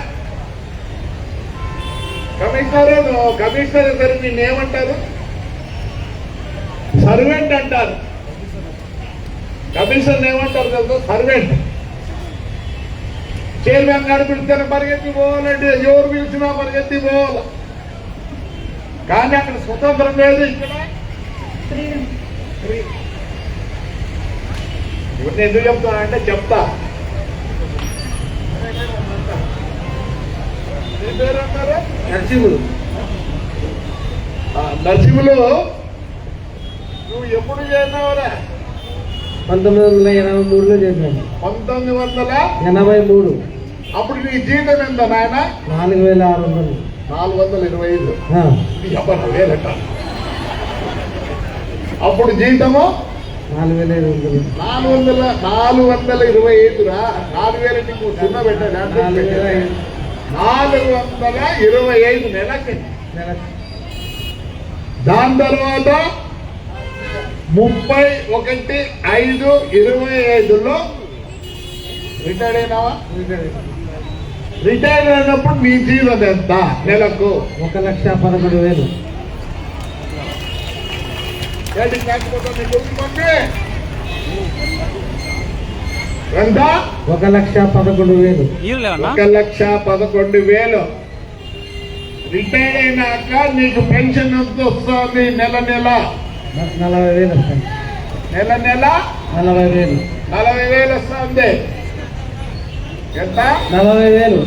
కమిషనర్ సరే నిన్నేమంటారు? సర్వెంట్ అంటారు. కమిషనర్ ఏమంటారు కదా? సర్వెంట్. చైర్మన్ గారు పిలిచిన పరిగెత్తి పోవాలంటే ఎవరు పిలిచినా పరిగెత్తి పోవాలి. కానీ అక్కడ స్వతంత్రం లేదు. ఇక్కడ ఇవన్నీ ఎందుకు చెప్తానంటే చెప్తా. మీ పేరు అన్నారు నరసింహులు. నరసింహులు, నువ్వు ఎప్పుడు చేసినావురా? 1983లో చేశాను. 1983. అప్పుడు నీ జీతం ఎంత నాయన? 4600. 425. వేలట. అప్పుడు జీతము 4500. 425 రా. 4000 నీకు చిన్న పెట్టాలి. 425 నెలకి. దాని తర్వాత 31/5/25లో రిటైర్డ్ అయినావా? రిటైర్డ్ అయినప్పుడు నీ జీతం ఎంత నెలకు? 1,11,000. ఏంటి కాకపోతే నీ కొడుకు పంపి ఎంత? 1,11,000. 1,11,000. రిటైర్డ్ అయినాక నీకు పెన్షన్ ఎంత వస్తుంది? నెల 40,000 వస్తాయి. నెల 40,000. 40,000 వస్తుంది. ఎంత? 40,000.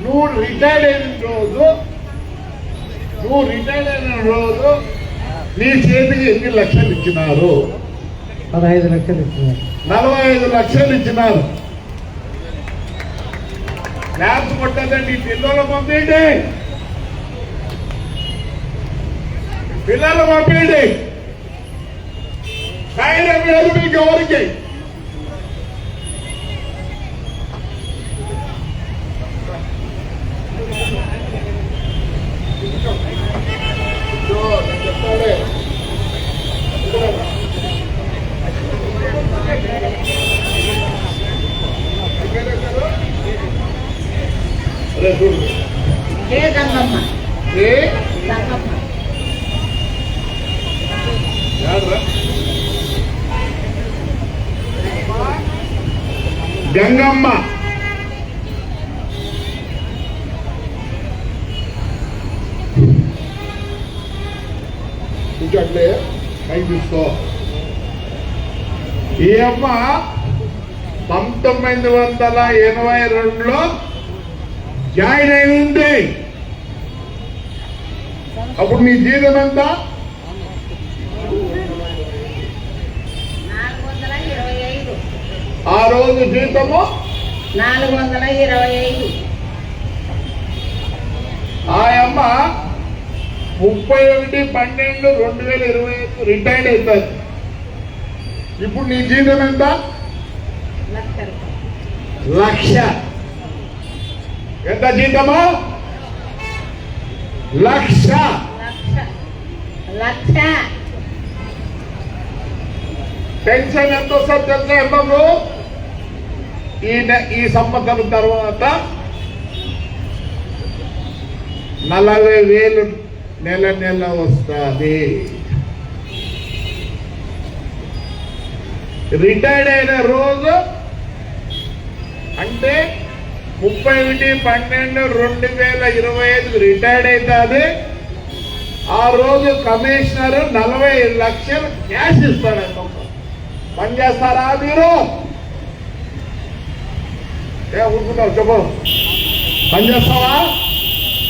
నువ్వు రిటైర్డ్ అయిన రోజు నీ చేతికి ఎన్ని లక్షలు ఇచ్చినారు? 15 లక్షలు ఇస్తున్నారు. 45 లక్షలు ఇచ్చినారు. ల్యాబ్స్ కొట్టదండి. పిల్లలు పంపిండి. ధైర్యం లేదు మీకు ఎవరికి? చెప్తాడే గంగమ్మ. గంగమ్మ ఇంకట్లే కై తీసుకో. ఈ అమ్మ 1982లో జాయిన్ అయింది. అప్పుడు నీ జీతం ఎంత? 425. ఆ రోజు జీతము 425. ఆ అమ్మ 31/12/2025 రిటైర్డ్ అవుతుంది. ఇప్పుడు నీ జీతం ఎంత? 1,00,000. ఎంత జీతము? 1,00,000. పెన్షన్ ఎంత వస్తుంది తెలుసా? ఎంతకు ఈ సంవత్సరం తర్వాత 40,000 నెల వస్తుంది. రిటైర్డ్ అయిన రోజు అంటే 31/12/2025 రిటైర్డ్ అవుతుంది. ఆ రోజు కమిషనర్ 40 లక్షలు క్యాష్ ఇస్తాడంట. పని చేస్తారా మీరు? ఊరుకుంటావు చెప్పు. పని చేస్తావా?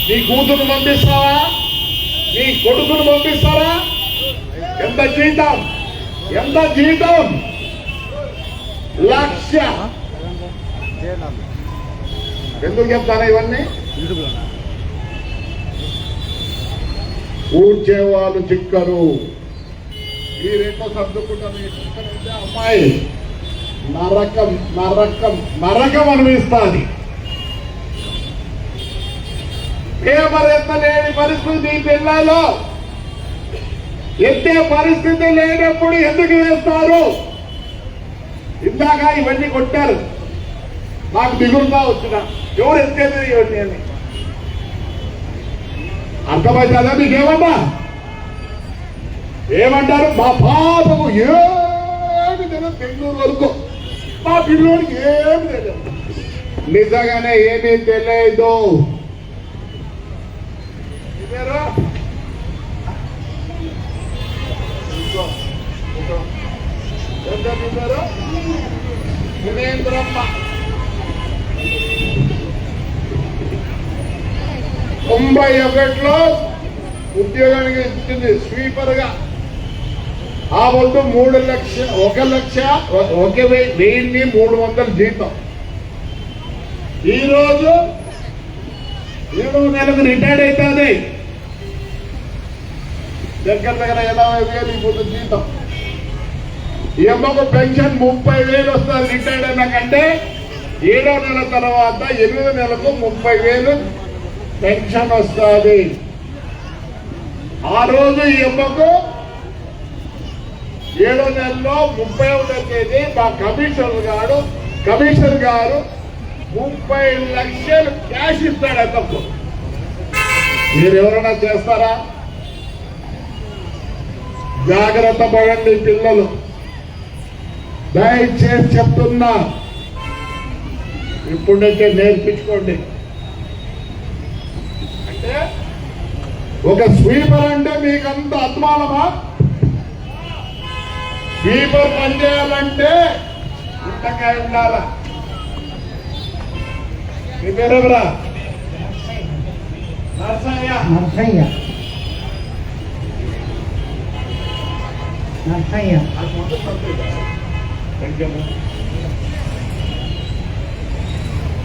నీ కూతురు పంపిస్తావా? నీ కొడుకును పంపిస్తారా? ఎంత జీతం? 1,00,000. ఎందుకు చెప్తాను ఇవన్నీ? ఊడ్చేవాళ్ళు చిక్కరు. ఈ రెండో సర్దుకుంటారు. అమ్మాయి నరకం అనిపిస్తుంది. పేపర్ ఎత్తలేని పరిస్థితి పిల్లలు. ఎత్తే పరిస్థితి లేనప్పుడు ఎందుకు వేస్తారు? ఇందాక ఇవన్నీ కొట్టారు. నాకు దిగులుగా వచ్చిన ఎవరు ఎత్తేది ఇవన్నీ అని అర్థమవుతుందా? ఏమంటారు? మా పాపకు ఏమి తెలియదు. బెంగళూరు వరకు మా పిల్లోడికి ఏమి తెలియదు. నిజంగానే ఏమీ తెలియదు. సురేంద్రమ్మ 91లో ఉద్యోగానికి ఇచ్చింది స్వీపర్ గా. ఆ వద్దు 1,03,300 జీతం. ఈరోజు 7వ నెలకు రిటైర్డ్ అవుతుంది. దగ్గర 80,000 ఇప్పుడు జీతం. ఈ అమ్మకు పెన్షన్ 30,000 వస్తుంది రిటైర్డ్ అయినాకంటే. 7వ నెల తర్వాత 8వ నెలకు 30,000 పెన్షన్ వస్తుంది. ఆ రోజు ఈ అమ్మకు 7వ నెలలో 30వ తేదీ మా కమిషనర్ గారు 30 లక్షలు క్యాష్ ఇస్తాడు. అతను మీరు ఎవరైనా చేస్తారా? జాగ్రత్త పడండి పిల్లలు, దయచేసి చెప్తున్నా, ఇప్పుడైతే నేర్పించుకోండి. అంటే ఒక స్వీపర్ అంటే మీకంత అద్మానమా? స్వీపర్ పనిచేయాలంటే ఇంతకాయ ఉండాలా. మీ పేరెవరా? నర్సయ్య.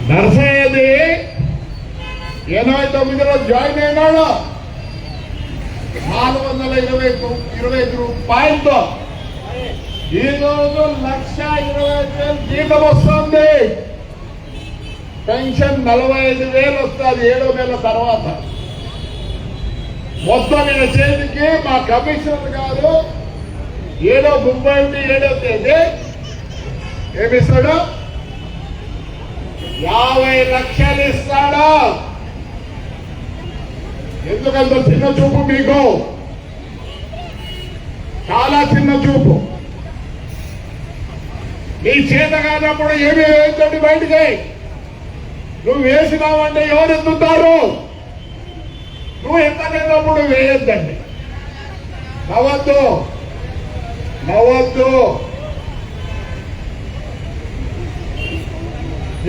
నర్సయ్యది 89లో జాయిన్ అయినాడు. 425 రూపాయలతో ఈ రోజు 1,25,000 జీతం వస్తుంది. పెన్షన్ 45,000 వస్తుంది 7వ నెల తర్వాత. మొత్తం ఈయన చేతికి మా కమిషనర్ గారు 7వ తేదీ ఏమిస్తాడు? 50 లక్షలు ఇస్తాడు. ఎందుకంత చిన్న చూపు మీకు? చాలా చిన్న చూపు. నీ చేత కానప్పుడు ఏమి వేయద్దండి బయటికి. నువ్వు వేసినావంటే ఎవరు ఎత్తుతారు? నువ్వు ఎత్తలేనప్పుడు వేయొద్దండి. నవ్వద్దు.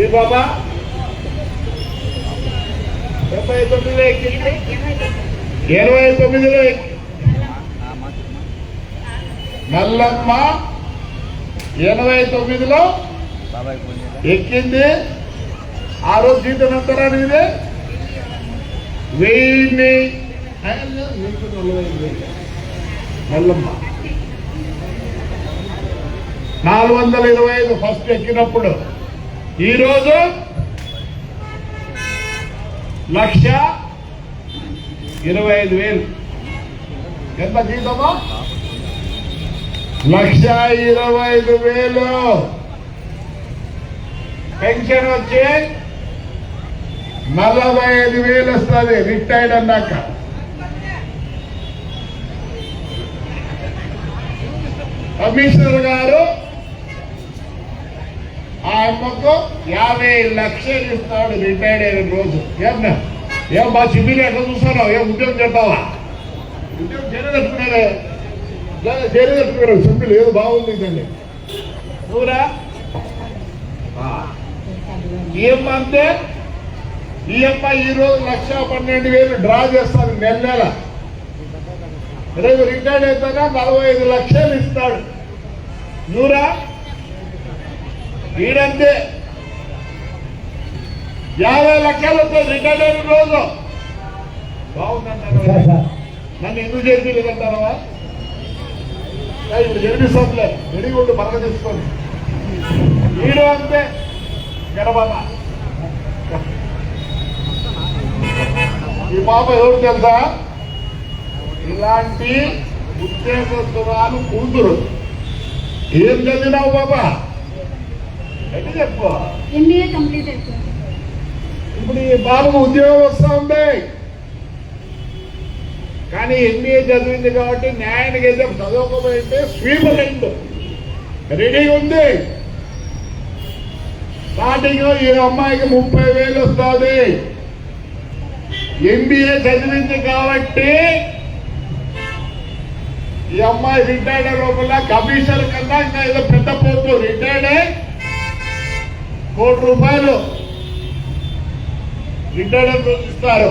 ఈ బాబా 79లో ఎక్కింది, 29లో నల్లమ్మ 89లో ఎక్కింది. ఆ రోజు జీతం ఎంతరా నీది? 1000 నల్లమ్మ 425 ఫస్ట్ ఎక్కినప్పుడు. ఈరోజు 1,25,000. ఎంత జీతమా? 1,25,000. పెన్షన్ వచ్చి 45,000 వస్తుంది రిటైర్డ్ అన్నాక. కమిషనర్ గారు ఆ అమ్మకు 50 లక్షలు ఇస్తాడు రిటైర్డ్ అయిన రోజు. ఏం మా చిమ్మిలు ఎట్లా చూస్తానో? ఏం ఉద్యోగం చేస్తావా? ఉద్యోగం చేయదట్టుకున్నారే, చిమ్మిలు ఏదో బాగుంది ఇదండి. నువ్వురా ఏమంటే ఈ అమ్మాయి ఈరోజు 1,12,000 డ్రా చేస్తాను నెల. రేపు రిటైర్డ్ అయితేనే 45 లక్షలు ఇస్తాడు. నువ్వురా వీడంతే 50 లక్షలు వస్తుంది రిటైర్డ్ అయిన రోజు. బాగుందంటారు. నన్ను ఎందుకు చేర్చలేదంటారా? ఇప్పుడు జరిపిస్తాంలే, వెడిగుండు బరక తీసుకొని. వీడు అంతే గడబాబ. ఈ పాప ఎవరు తెలుసా? ఇలాంటి ఉద్యోగస్తురాలు కూతురు. ఏం చదివినావు బాబా? ఎన్ని చెప్పు. MBA కంప్లీట్ అయిపోయింది. ఇప్పుడు ఈ బాబుకు ఉద్యోగం వస్తా ఉంది. కానీ MBA చదివింది కాబట్టి న్యాయానికి అయితే చదవకపోతే స్వీపర్ రెడీ ఉంది. స్టార్టింగ్ ఈ అమ్మాయికి 30,000 వస్తుంది. MBA చదివింది కాబట్టి ఈ అమ్మాయి రిటైర్డ్ లోపల కమిషనర్ కన్నా ఇంకా ఏదో పెద్ద పోతు రిటైర్డ్ అయి ₹1,00,00,000 రిటైర్డ్ ఇస్తారు.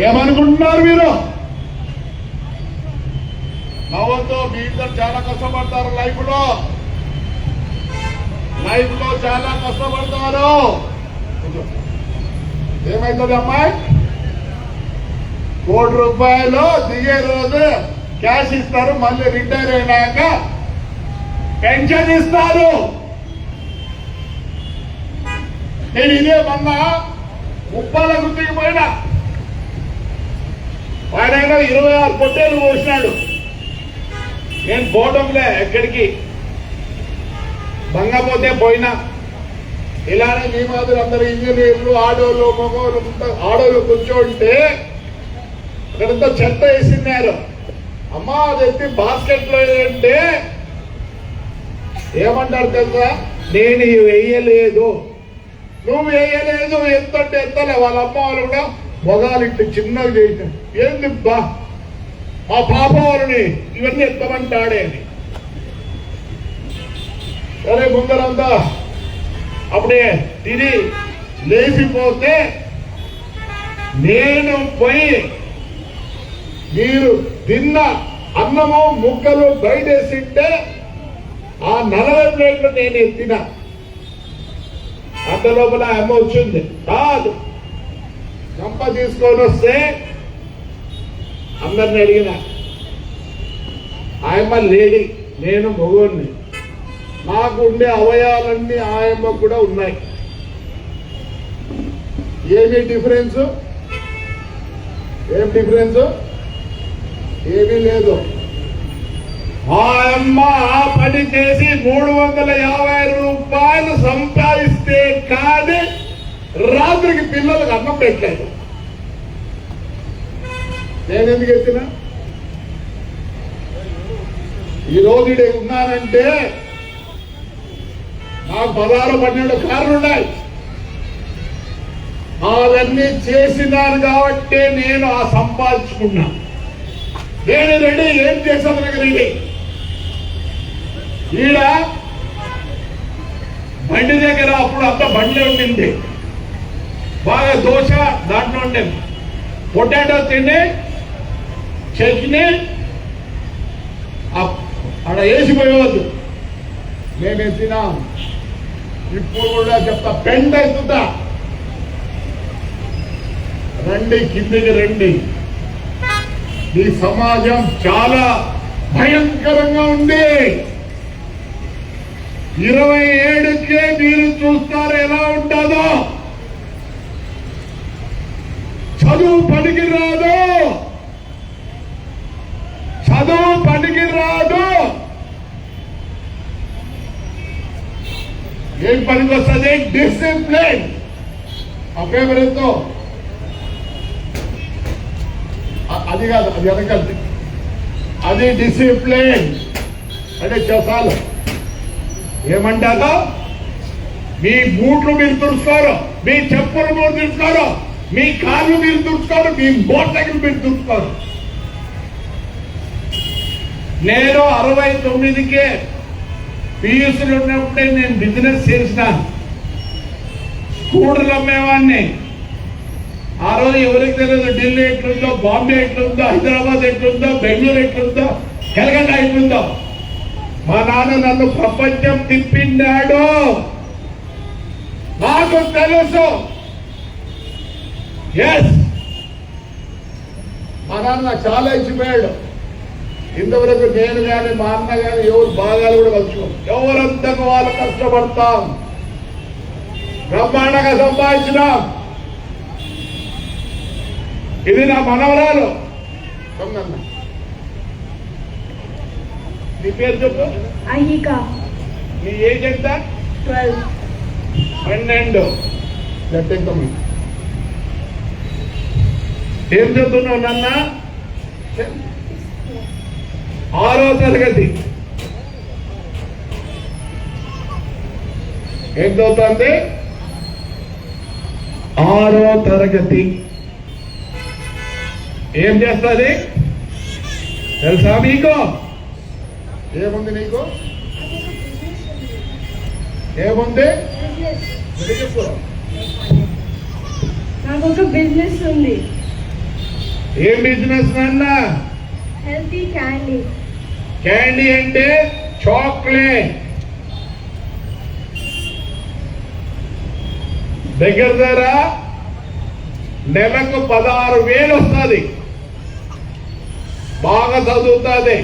ఏమనుకుంటున్నారు మీరు? నవ్వతో మీ ఇద్దరు చాలా కష్టపడతారు లైఫ్ లో చాలా కష్టపడతారు. ఏమైతుంది అమ్మాయి? ₹1,00,00,000 దిగే రోజు క్యాష్ ఇస్తారు, మళ్ళీ రిటైర్ అయినాక పెన్షన్ ఇస్తారు. నేను ఇదే మొన్న ముప్పాల గుర్తికి పోయినా, ఆయన 26 పొట్టేలు పోసినాడు. నేను పోవడంలే ఎక్కడికి, బంగపోతే పోయినా. ఇలానే మీ మాదిరి అందరు ఇంజనీర్లు, ఆడోళ్ళు, మగోళ్ళు, ఆడోళ్ళు కూర్చోంటే అక్కడంతా చెత్త వేసినారు. అమ్మా అది ఎత్తి బాస్కెట్ లో అంటే ఏమంటారు తెలుసా? నేను వేయలేదు, నువ్వు వేయలేదు, ఎంతంటే ఎత్తలే. వాళ్ళ అమ్మ వాళ్ళు కూడా మొగాలు ఇట్లా చిన్నవి చేసినారు. ఏంది బా మా పాప వాళ్ళని ఇవన్నీ ఎత్తమంటాడే అని. సరే ముందరంతా అప్పుడే తిని లేచిపోతే నేను పోయి మీరు తిన్న అన్నము ముక్కలు బయటేసింటే ఆ 40 ప్లేట్లు నేను ఎత్తిన. అంత లోపల అమ్మ వచ్చింది. కాదు, కంప తీసుకొని వస్తే అందరిని అడిగిన. ఆయమ్మ లేడీ, నేను మగోడిని. నాకు ఉండే అవయవాలన్నీ ఆయమ్మ కూడా ఉన్నాయి. ఏమి డిఫరెన్స్? ఏం డిఫరెన్స్? ఏమీ లేదు. ఆయమ్మ ఆ పని చేసి ₹350 సంపాదిస్తే కానీ రాత్రికి పిల్లలకు అన్నం పెట్టలేదు. నేను ఎందుకు ఎత్తినా? ఈరోజు ఇడే ఉన్నానంటే నాకు 16-12 కార్లు ఉన్నాయి. అవన్నీ చేసినాను కాబట్టి నేను ఆ సంపాదించుకున్నా. నేను రెడీ, ఏం చేశాను నాకు రెడీ. ఈడ బండి దగ్గర అప్పుడు అంత బండి ఉండింది, బాగా దోశ దాంట్లో ఉండే, పొటాటో తిని చట్నీ అక్కడ వేసిపోయేవద్దు. మేము ఎత్తినాం. ఇప్పుడు కూడా చెప్తా, పెండ్ అవుతుందా? రండి, కిందికి రండి. ఈ సమాజం చాలా భయంకరంగా ఉంది. 27కే మీరు చూస్తారు ఎలా ఉంటుందో. చదువు పనికి రాదు, చదువు పనికి రాదు. ఏం పనికి వస్తుంది? డిసిప్లిన్. ఆ పేపర్ ఎంతో అది కాదు, అది వెనకల్ది. అది డిసిప్లిన్ అంటే చాలు. ఏమంటారో మీ బూట్లు మీరు తుడుచుకోరు, మీ చెప్పులు మీరు తుడుచుకోరు, మీ కార్లు మీరు తుడుచుకోరు, మీ మోటార్ సైకిల్ మీరు తుడుచుకోరు. నేను 69కే పియూసీలు ఉన్నప్పుడే నేను బిజినెస్ చేసినాను. కూడలు అమ్మేవాడిని. ఆ రోజు ఎవరికి తెలియదు ఢిల్లీ ఎట్లుందో, బాంబే ఎట్లుందో, హైదరాబాద్ ఎట్లుందో, బెంగళూరు ఎట్లుందో, కలకత్తా ఎట్లుందో. మా నాన్న నన్ను ప్రపంచం తిప్పిండాడు, నాకు తెలుసు. ఎస్, మా నాన్న చాలా ఇచ్చిపోయాడు. ఇంతవరకు నేను కానీ మా అన్న కానీ ఎవరు భాగాలు కూడా పంచుకోం. ఎవరంతా వాళ్ళు కష్టపడతాం, బ్రహ్మాండంగా సంపాదించినాం. ఇది నా మనవరాలు. నీ పేరు చెప్పు. అయ్యిక. నీ ఏజ్ ఎంత? 12. ఏం చదువుతున్నావు నాన్న? 6వ తరగతి. ఏం చదువుతుంది? 6వ తరగతి. ఏం చేస్తుంది తెలుసా మీకు? ఏముంది నీకు? ఏముంది? నాకు ఒక బిజినెస్ ఉంది. ఏం బిజినెస్ నాన్న? Healthy candy. క్యాండీ అంటే చాక్లెట్. దగ్గర దగ్గర నెలకు 16,000 వస్తుంది. బాగా చదువుతుంది,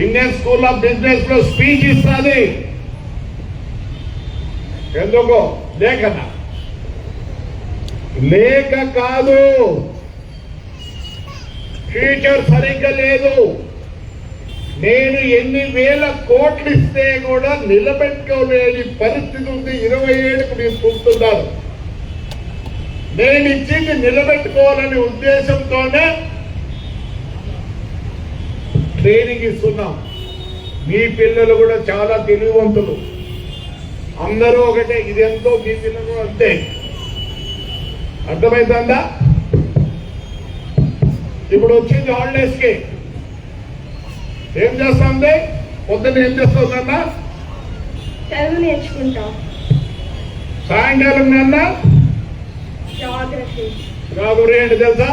ఇండియన్ స్కూల్ ఆఫ్ బిజినెస్ లో స్పీచ్ ఇస్తుంది. ఎందుకో లేఖన లేక కాదు, ఫ్యూచర్ సరిగ్గా లేదు. నేను ఎన్ని వేల కోట్లు ఇస్తే కూడా నిలబెట్టుకోలేని పరిస్థితి ఉంది. 20 ఏళ్ళకు మీరు చూస్తున్నారు. నేను ఇచ్చింది నిలబెట్టుకోవాలనే ఉద్దేశంతోనే ట్రైనింగ్ ఇస్తున్నాం. మీ పిల్లలు కూడా చాలా తెలివివంతులు. అందరూ ఒకటే, ఇది ఎంతో మీ పిల్లలు అంతే. అర్థమైందా? ఇప్పుడు వచ్చింది హాలిడేస్ కి ఏం చేస్తుంది? పొద్దున్న ఏం చేస్తుందన్నా? చదువు నేర్చుకుంటాం. సాయంకాలం నాన్న జాగ్రఫీ. ఏంటి తెలుసా?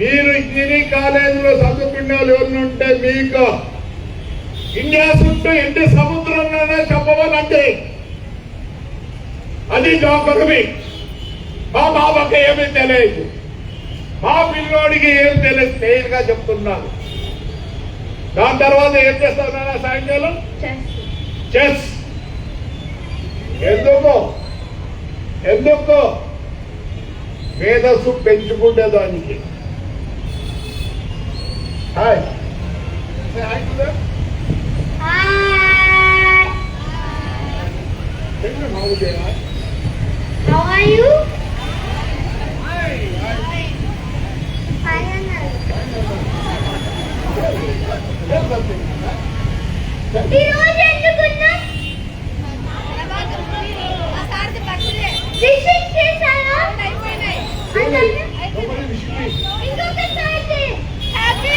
మీరు ఇంజనీరింగ్ కాలేజీలో చదువుకునే వాళ్ళు ఎవరు ఉంటే మీకు ఇండియా చుట్టూ ఎన్ని సముద్రంలోనే చెప్పవాలంటే అది జాగ్రఫీ. మా బాబాకి ఏమీ తెలియదు, మా పిల్లోడికి ఏం తెలియదు, క్లియర్గా చెప్తున్నాను. దాని తర్వాత ఏం చేస్తానా సాయంకాలం? చెస్. ఎందుకు మేధస్సు పెంచుకునేదానికి. Hi How are you? ఈరోజు ఎందుకున్నా విషింగ్ చేశారా? ఇంకొకసారి హ్యాపీ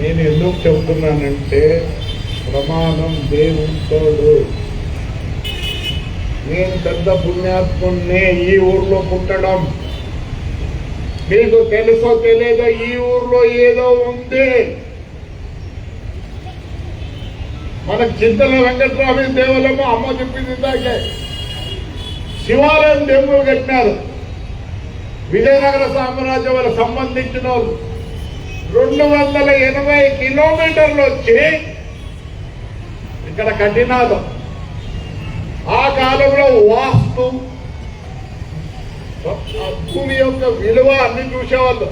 నేను ఎందుకు చెబుతున్నానంటే ప్రమాణం దేవునితోడు. నేను పెద్ద పుణ్యాత్ముణ్ణి ఈ ఊర్లో పుట్టడం. మీకు తెలుసో తెలియదో ఈ ఊర్లో ఏదో ఉంది. మనకు చింతల వెంకటరామి దేవాలయము అమ్మ చెప్పింది ఇందాకే. శివాలయం దేవుళ్ళు కట్టినారు. విజయనగర సామ్రాజ్యం వాళ్ళకి సంబంధించిన వాళ్ళు 280 కిలోమీటర్లు వచ్చి ఇక్కడ కట్టినారు. ఆ కాలంలో వాస్తు, భూమి యొక్క విలువ అన్ని చూసేవాళ్ళు.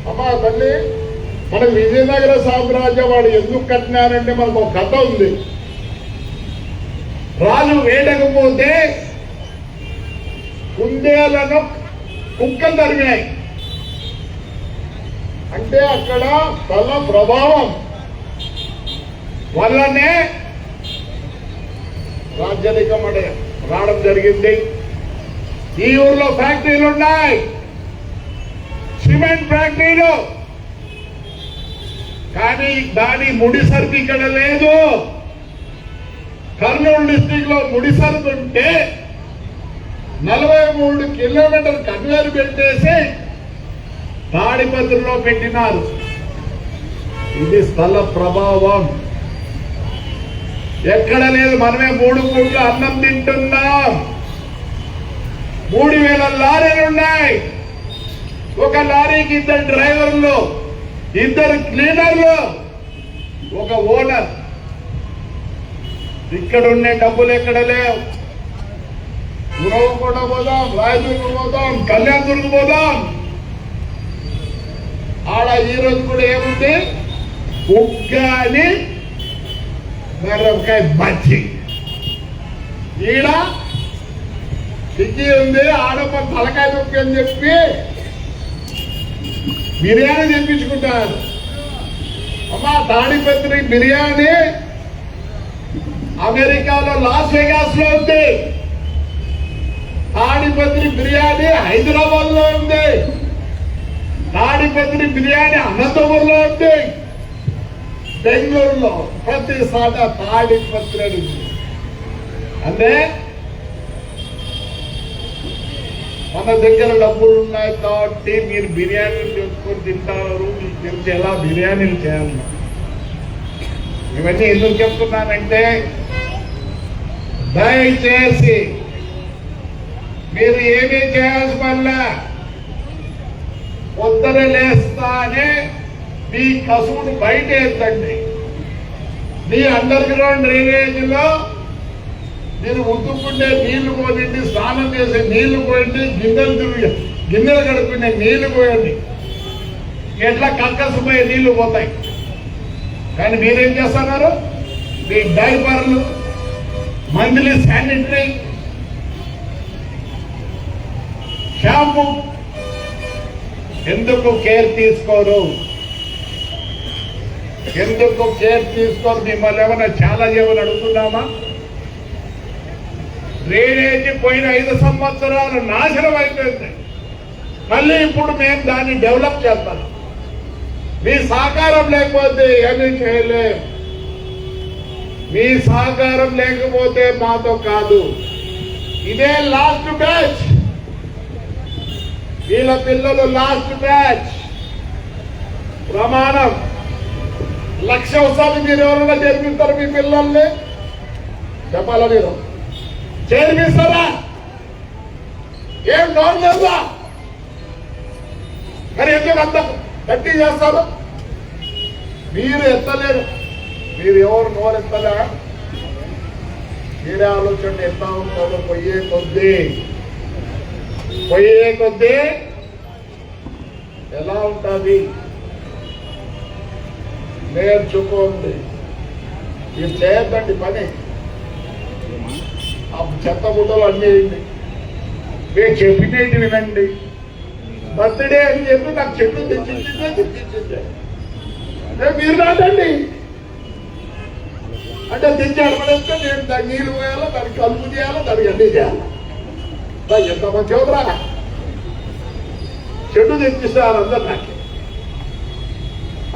అమ్మా తల్లి, మన విజయనగర సామ్రాజ్యం వాడు ఎందుకు కట్టినారంటే మనకు ఒక కథ ఉంది. రాజు వేడకపోతే కుందేలను కుక్కలు తరిమాయి. అంటే అక్కడ స్థల ప్రభావం వల్లనే రాజ్యాధికం రావడం జరిగింది. ఈ ఊర్లో ఫ్యాక్టరీలు ఉన్నాయి, సిమెంట్ ఫ్యాక్టరీలు. కానీ దాని ముడి సరుకు ఇక్కడ లేదు. కర్నూలు డిస్టిక్ లో ముడి సరుకు ఉంటే 43 కిలోమీటర్ కన్వేర్ పెట్టేసి తాడిపత్రిలో పెట్టినారు. ఇది స్థల ప్రభావం. ఎక్కడ లేదు. మనమే 3 పూట్ల అన్నం తింటున్నాం. 3000 లారీలు ఉన్నాయి. ఒక లారీకి 2 డ్రైవర్లు, 2 క్లీనర్లు, ఒక ఓనర్. ఇక్కడ ఉండే డబ్బులు ఎక్కడ లేవు. కూడా పోదాం, రాయదుర్గం పోదాం, కళ్యాణదుర్గం పోదాం. ఆడ ఈ రోజు కూడా ఏముంది? ఉగ్గాని మిరపకాయ బజ్జి. ఈడ టిక్కీ ఉంది. ఆడప తలకాయ నొప్పి అని చెప్పి బిర్యానీ తెప్పించుకుంటారు. అమ్మా తాడిపత్రి బిర్యానీ అమెరికాలో లాస్ వెగాస్ లో ఉంది. తాడిపత్రి బిర్యానీ హైదరాబాద్ లో ఉంది. తాడిపత్రి బిర్యానీ అనంతపురంలో ఉంది. బెంగళూరులో ప్రతిసారి తాడిపత్రి అంటే మన దగ్గర డబ్బులు ఉన్నాయి కాబట్టి మీరు బిర్యానీలు చేసుకొని తింటారు, మీకు తెలిసి ఎలా బిర్యానీలు చేయాలి. ఇవన్నీ ఎందుకు చెప్తున్నానంటే దయచేసి మీరు ఏమీ చేయాల్సి వల్ల పొద్దున లేస్తానే మీ కసువును బయట ఎత్తండి. మీ అండర్ గ్రౌండ్ డ్రైనేజీలో మీరు ఉతుక్కుంటే నీళ్లు పోయండి, స్నానం చేసే నీళ్లు పోయండి, గిన్నెలు కడుక్కునే నీళ్లు పోయండి. ఎట్లా కక్కసిపోయే నీళ్లు పోతాయి. కానీ మీరేం చేస్తున్నారు? మీ డైపర్లు, మంత్లీ శానిటరీ, షాంపూ ఎందుకు కేర్ తీసుకోరు? ఎందుకు కేర్ తీసుకోరు? మిమ్మల్ని ఏమైనా చాలా ఏమని అడుగుతున్నామా? డ్రైనేజీ పోయిన 5 సంవత్సరాలు నాశనం అయిపోయింది. మళ్ళీ ఇప్పుడు మేము దాన్ని డెవలప్ చేస్తాం. మీ సహకారం లేకపోతే ఏమీ చేయలేం. మీ సహకారం లేకపోతే మాతో కాదు. ఇదే లాస్ట్ బ్యాచ్. వీళ్ళ పిల్లలు లాస్ట్ బ్యాచ్. ప్రమాణం 1,00,000 అవసరాలు మీరు ఎవరైనా చేర్పిస్తారు మీ పిల్లల్ని? చెప్పాలా? మీరు చేర్పిస్తారా? ఏం డౌన్ లేదా? మరి ఎందుకు అంత గట్టి చేస్తారు? మీరు ఎత్తలేరు. మీరు ఎవరు నోరెత్తలే? మీరే ఆలోచన ఎత్తా ఉంటారు. పోయే కొద్దీ ఎలా ఉంటుంది నేర్చుకోండి. మీరు చేయొద్దండి పని. ఆ చెత్త బుట్టలు అన్నీ మీరు చెప్పినట్టు వినండి. బర్త్డే అని చెప్పి నాకు చెట్లు తెచ్చిందే మీరు రాదండి అంటే తెచ్చాడు పడేస్తే నేను దాన్ని నీళ్ళు పోయాలో, దానికి కలుపు చేయాలో, దానికి అన్నీ చేయాలి. ఎంత మంచి ఎవరా చెట్టు తెచ్చిస్తారు అందరు నాకు.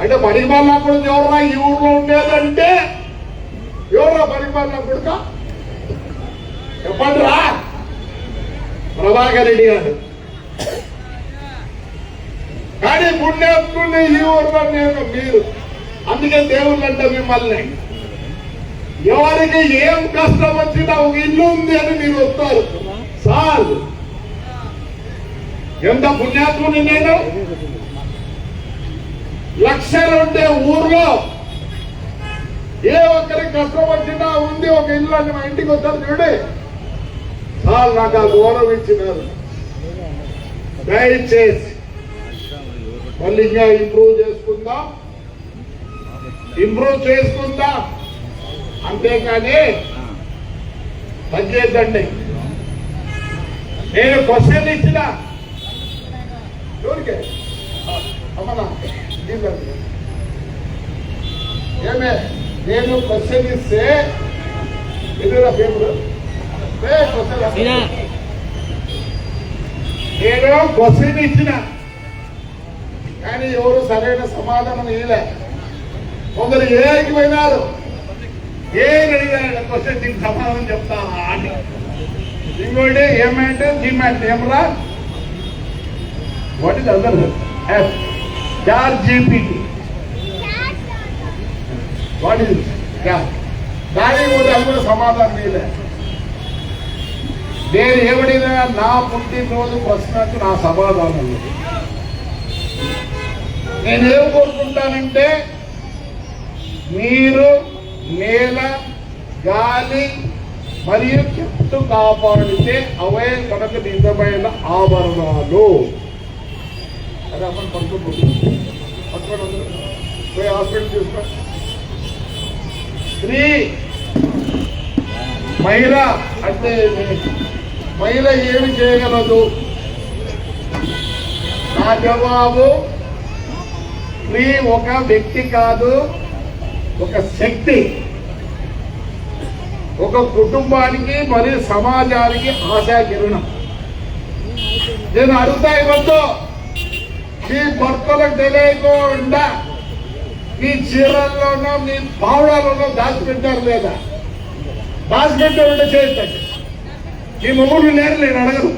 అంటే పరిపాలన కూడా ఎవరా ఈ ఊర్లో ఉండేదంటే ఎవరా పరిపాలన కొడుక? చెప్పండి రా. ప్రభాకర్ రెడ్డి గారు. కానీ పుణ్యాత్ముడిని ఈ ఊర్లో నేను మీరు. అందుకే దేవుళ్ళు అంటే మిమ్మల్ని ఎవరికి ఏం కష్టం వచ్చినా ఒక ఇల్లు ఉంది అని మీరు వస్తారు. సార్ ఎంత పుణ్యాత్ముని నేను. 1,00,000 ఉంటే ఊర్లో ఏ ఒక్కరికి కష్టం వచ్చినా ఉంది ఒక ఇల్లు అని మా ఇంటికి వస్తారు చూడండి. సార్ నాకు ఆ గౌరవం ఇచ్చినారు. దయచేసి మళ్ళీ ఇంకా ఇంప్రూవ్ చేసుకుందాం. అంతేకాని తగ్గేద్దండి. నేను క్వశ్చన్ ఇచ్చిన ఎవరికే అమ్మనా ఏమే నేను క్వశ్చన్ ఇస్తే ఎదురా పేపర్ నేను క్వశ్చన్ ఇచ్చిన కానీ ఎవరు సరైన సమాధానం ఇవ్వలే. కొందరు ఏకి పోయినారు. అడిగారు క్వశ్చన్ దీనికి సమాధానం చెప్తాను అని. ఇంకోటి ఏమంటే డిమాండ్ ఏమరా what is other ChatGPT what is దానికి కూడా అది కూడా సమాధానం ఇవ్వలే. నేను ఏమడినా నా పుట్టినరోజు ప్రశ్నకు నా సమాధానం లేదు. నేనేం కోరుకుంటానంటే మీరు నేల, గాలి మరియు చెట్టు కాపాడితే అవే మనకు నిజమైన ఆభరణాలు. అదే అప్పుడు పట్టుకోండి పోయి హాస్పిటల్ చూసుకో. స్త్రీ మహిళ అంటే మహిళ ఏమి చేయగలదు? నా జవాబు స్త్రీ ఒక వ్యక్తి కాదు, ఒక శక్తి. ఒక కుటుంబానికి మరియు సమాజానికి ఆశా కిరణం. నేను అడుగుతా ఇవ్వద్దు. మీ భర్తలకు తెలియకుండా మీ చీరల్లోనో మీ పావుడాల్లోనో దాచిపెట్టారు లేదా? దాచిపెట్టారంటే చేయండి. మీ మొగుడు లేరు నేను అడగను.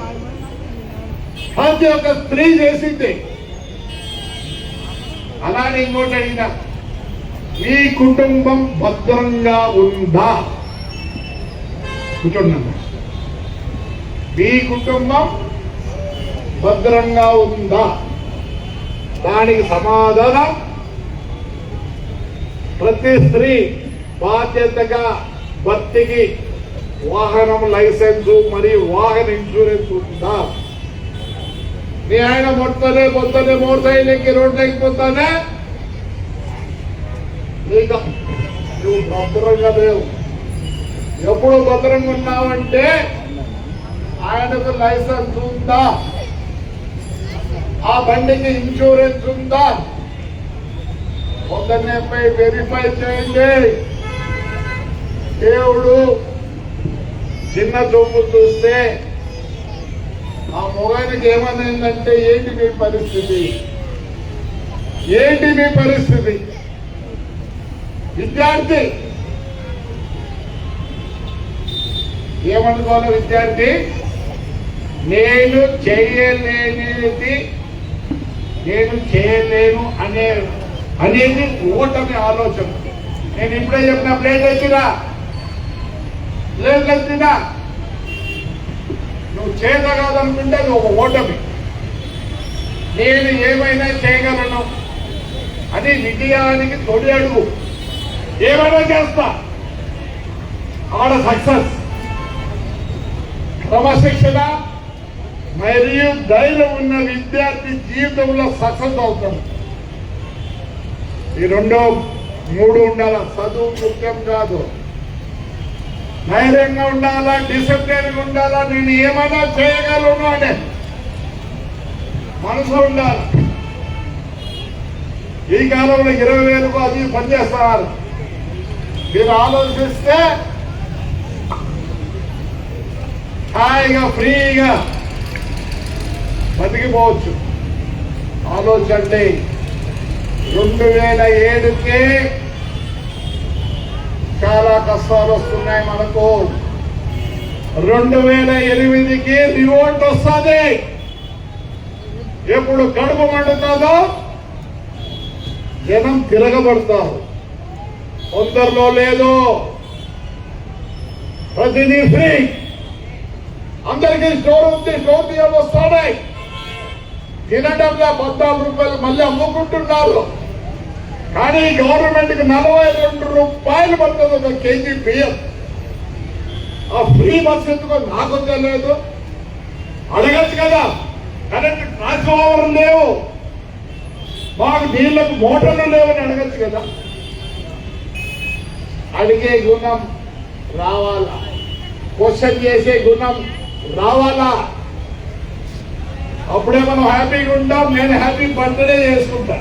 ప్రతి ఒక్క స్త్రీ చేసింది. అలానే ఇంకోటి అడిగినా, మీ కుటుంబం భద్రంగా ఉందా? కూర్చోండి. మీ కుటుంబం భద్రంగా ఉందా? దానికి సమాధానం ప్రతి స్త్రీ బాధ్యతగా భర్తకి వాహనం లైసెన్సు మరియు వాహన ఇన్సూరెన్స్ ఉందా? నీ ఆయన మొత్తనే మోటార్ సైకిల్కి రోడ్లు ఎక్కిపోతానే నీకు నువ్వు భద్రంగా లేవు. ఎప్పుడు భద్రంగా ఉన్నావంటే ఆయనకు లైసెన్స్ ఉందా, ఆ బండికి ఇన్సూరెన్స్ ఉందా, పొద్దున్నే పోయి వెరిఫై చేయండి. దేవుడు చిన్న చూపు చూస్తే ఆ మొగానికి ఏమనిందంటే, ఏంటి మీ పరిస్థితి, ఏంటి మీ పరిస్థితి? విద్యార్థి ఏమనుకోవాలి? విద్యార్థి నేను చేయలేను అనేది ఓటమి ఆలోచన. నేను ఇప్పుడే చెప్పిన ప్లేట్ ఎత్తినా నువ్వు చేయగలదనుకుంటే అది ఒక ఓటమి. నేను ఏమైనా చేయగలను అది విజయానికి తొలి అడుగు. ఏమైనా చేస్తా, ఆడ సక్సెస్. క్రమశిక్షణ మరియు ధైర్యం ఉన్న విద్యార్థి జీవితంలో సక్సెస్ అవుతాడు. ఈ 2, 3 ఉండాల. చదువు ముఖ్యం కాదు, ధైర్యంగా ఉండాలా, డిసిప్లిన్ ఉండాలా, నేను ఏమైనా చేయగలను అనే మనసు ఉండాలి. ఈ కాలంలో 20,000కు అది పనిచేస్తున్నారు. మీరు ఆలోచిస్తే హాయిగా ఫ్రీగా బతికిపోవచ్చు. ఆలోచండి. 2007కే చాలా కష్టాలు వస్తున్నాయి మనకు. 2008కి రివోల్ట్ వస్తుంది. ఎప్పుడు కడుపు మండుతుందో జనం తిరగబడతారు. కొందరిలో లేదు, ప్రతిదీ ఫ్రీ. అందరికీ స్టోర్ ఉంది, స్టోర్ బియ్యం వస్తున్నాయి. తినడంలో 14 రూపాయలు మళ్ళీ అమ్ముకుంటున్నారు. కానీ గవర్నమెంట్కి 42 రూపాయలు పడుతుంది ఒక కేజీ బియ్యం. ఆ ఫ్రీ బస్ ఎందుకో నాకు తెలియదు. అడగచ్చు కదా, కరెంట్ ట్రాన్స్ఫార్మర్ లేవు, మాకు నీళ్లకు మోటార్లు లేవని అడగచ్చు కదా. అడిగే గుణం రావాలా, క్వశ్చన్ చేసే గుణం రావాలా. అప్పుడే మనం హ్యాపీగా ఉంటాం. నేను హ్యాపీ బర్త్డే చేసుకుంటా,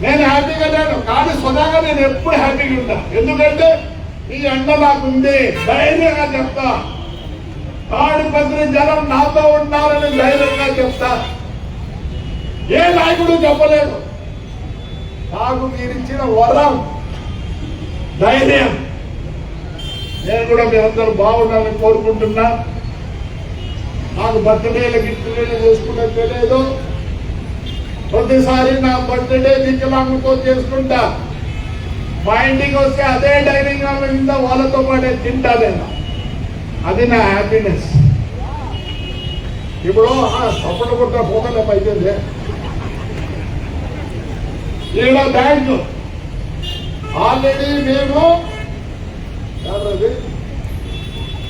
నేను హ్యాపీగా లేను, కానీ సదాగా నేను ఎప్పుడు హ్యాపీగా ఉంటా. ఎందుకంటే ఈ అండ నాకుంది, ధైర్యంగా చెప్తా. తాడిపత్రి జనం నాతో ఉన్నారని ధైర్యంగా చెప్తా. ఏ నాయకుడు చెప్పలేదు. నాకు మీరిచ్చిన వరం ధైర్యం. నేను కూడా మీరందరూ బాగుండాలని కోరుకుంటున్నా. నాకు బర్త్డేలు గిఫ్ట్లు చేసుకుంటే తెలియదు. ప్రతిసారి నా బర్త్డే వికలాంగుతో చేసుకుంటా. మా ఇంటికి వస్తే అదే డైనింగ్ హాల్ మీద వాళ్ళతో పాటే తింటా నేను. అది నా హ్యాపీనెస్. ఇప్పుడు సపోర్ట్ కొట్ట పోతలే పైతే ఈడ బ్యాంకు ఆల్రెడీ మేము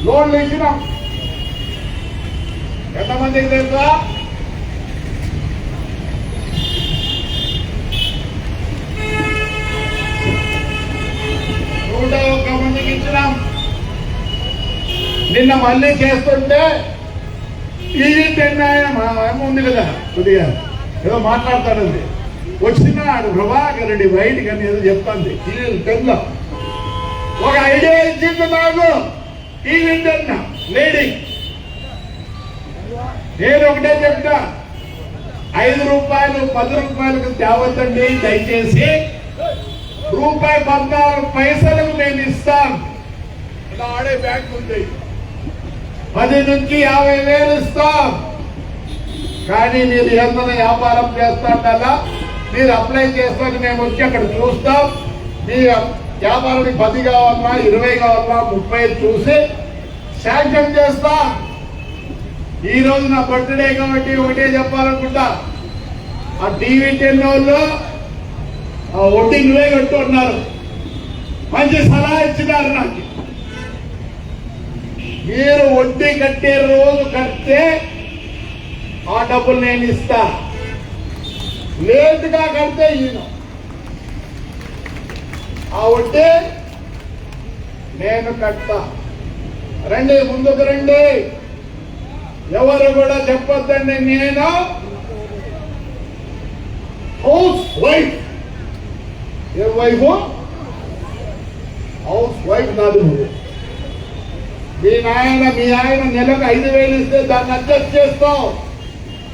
లోన్లు ఇచ్చినాం. ఎంతమందికి తెలుసా? 101 మందికి ఇచ్చినాం. నిన్న మళ్ళీ చేస్తుంటే టీవీ ఉంది కదా, కొద్దిగా ఏదో మాట్లాడతాడండి. వచ్చినాడు ప్రభాకర్ రెడ్డి బయటికి అని ఏదో చెప్తాంది టీవీ 10లో. ఒక ఐడియా ఇచ్చింది నాకు. TV 10 lady. నేను ఒకటే చెప్తా, 5 రూపాయలు 10 రూపాయలకు తేవద్దండి దయచేసి. ₹14 నేను ఇస్తాను. ఇలా ఆడే బ్యాంక్ ఉంది. 10 నుంచి 50,000 ఇస్తాం. కానీ మీరు ఏదైనా వ్యాపారం చేస్తాడల్లా మీరు అప్లై చేస్తాను, మేము వచ్చి అక్కడ చూస్తాం. మీ వ్యాపారానికి 10 కావాలన్నా 20 కావాలన్నా 30 చూసి శాంక్షన్ చేస్తా. ఈ రోజు నా బర్త్డే కాబట్టి ఒకటే చెప్పాలనుకుంటా, ఆ టీవీ 10 వాళ్ళు ఆ వడ్డీ నువ్వే కట్టుకున్నారు, మంచి సలహా ఇచ్చినారు నాకు. మీరు వడ్డీ కట్టే రోజు కడితే ఆ డబ్బులు నేను ఇస్తా, లేటుగా కడితే ఈయన ఆ వడ్డీ నేను కడతా. రండి, ముందుకు రండి, ఎవరు కూడా చెప్పొద్దండి. నేను హౌస్ వైఫ్. ఏ వైఫ్? హౌస్ వైఫ్ కాదు నువ్వు. మీ ఆయన నెలకు 5,000 ఇస్తే దాన్ని అడ్జస్ట్ చేస్తావు.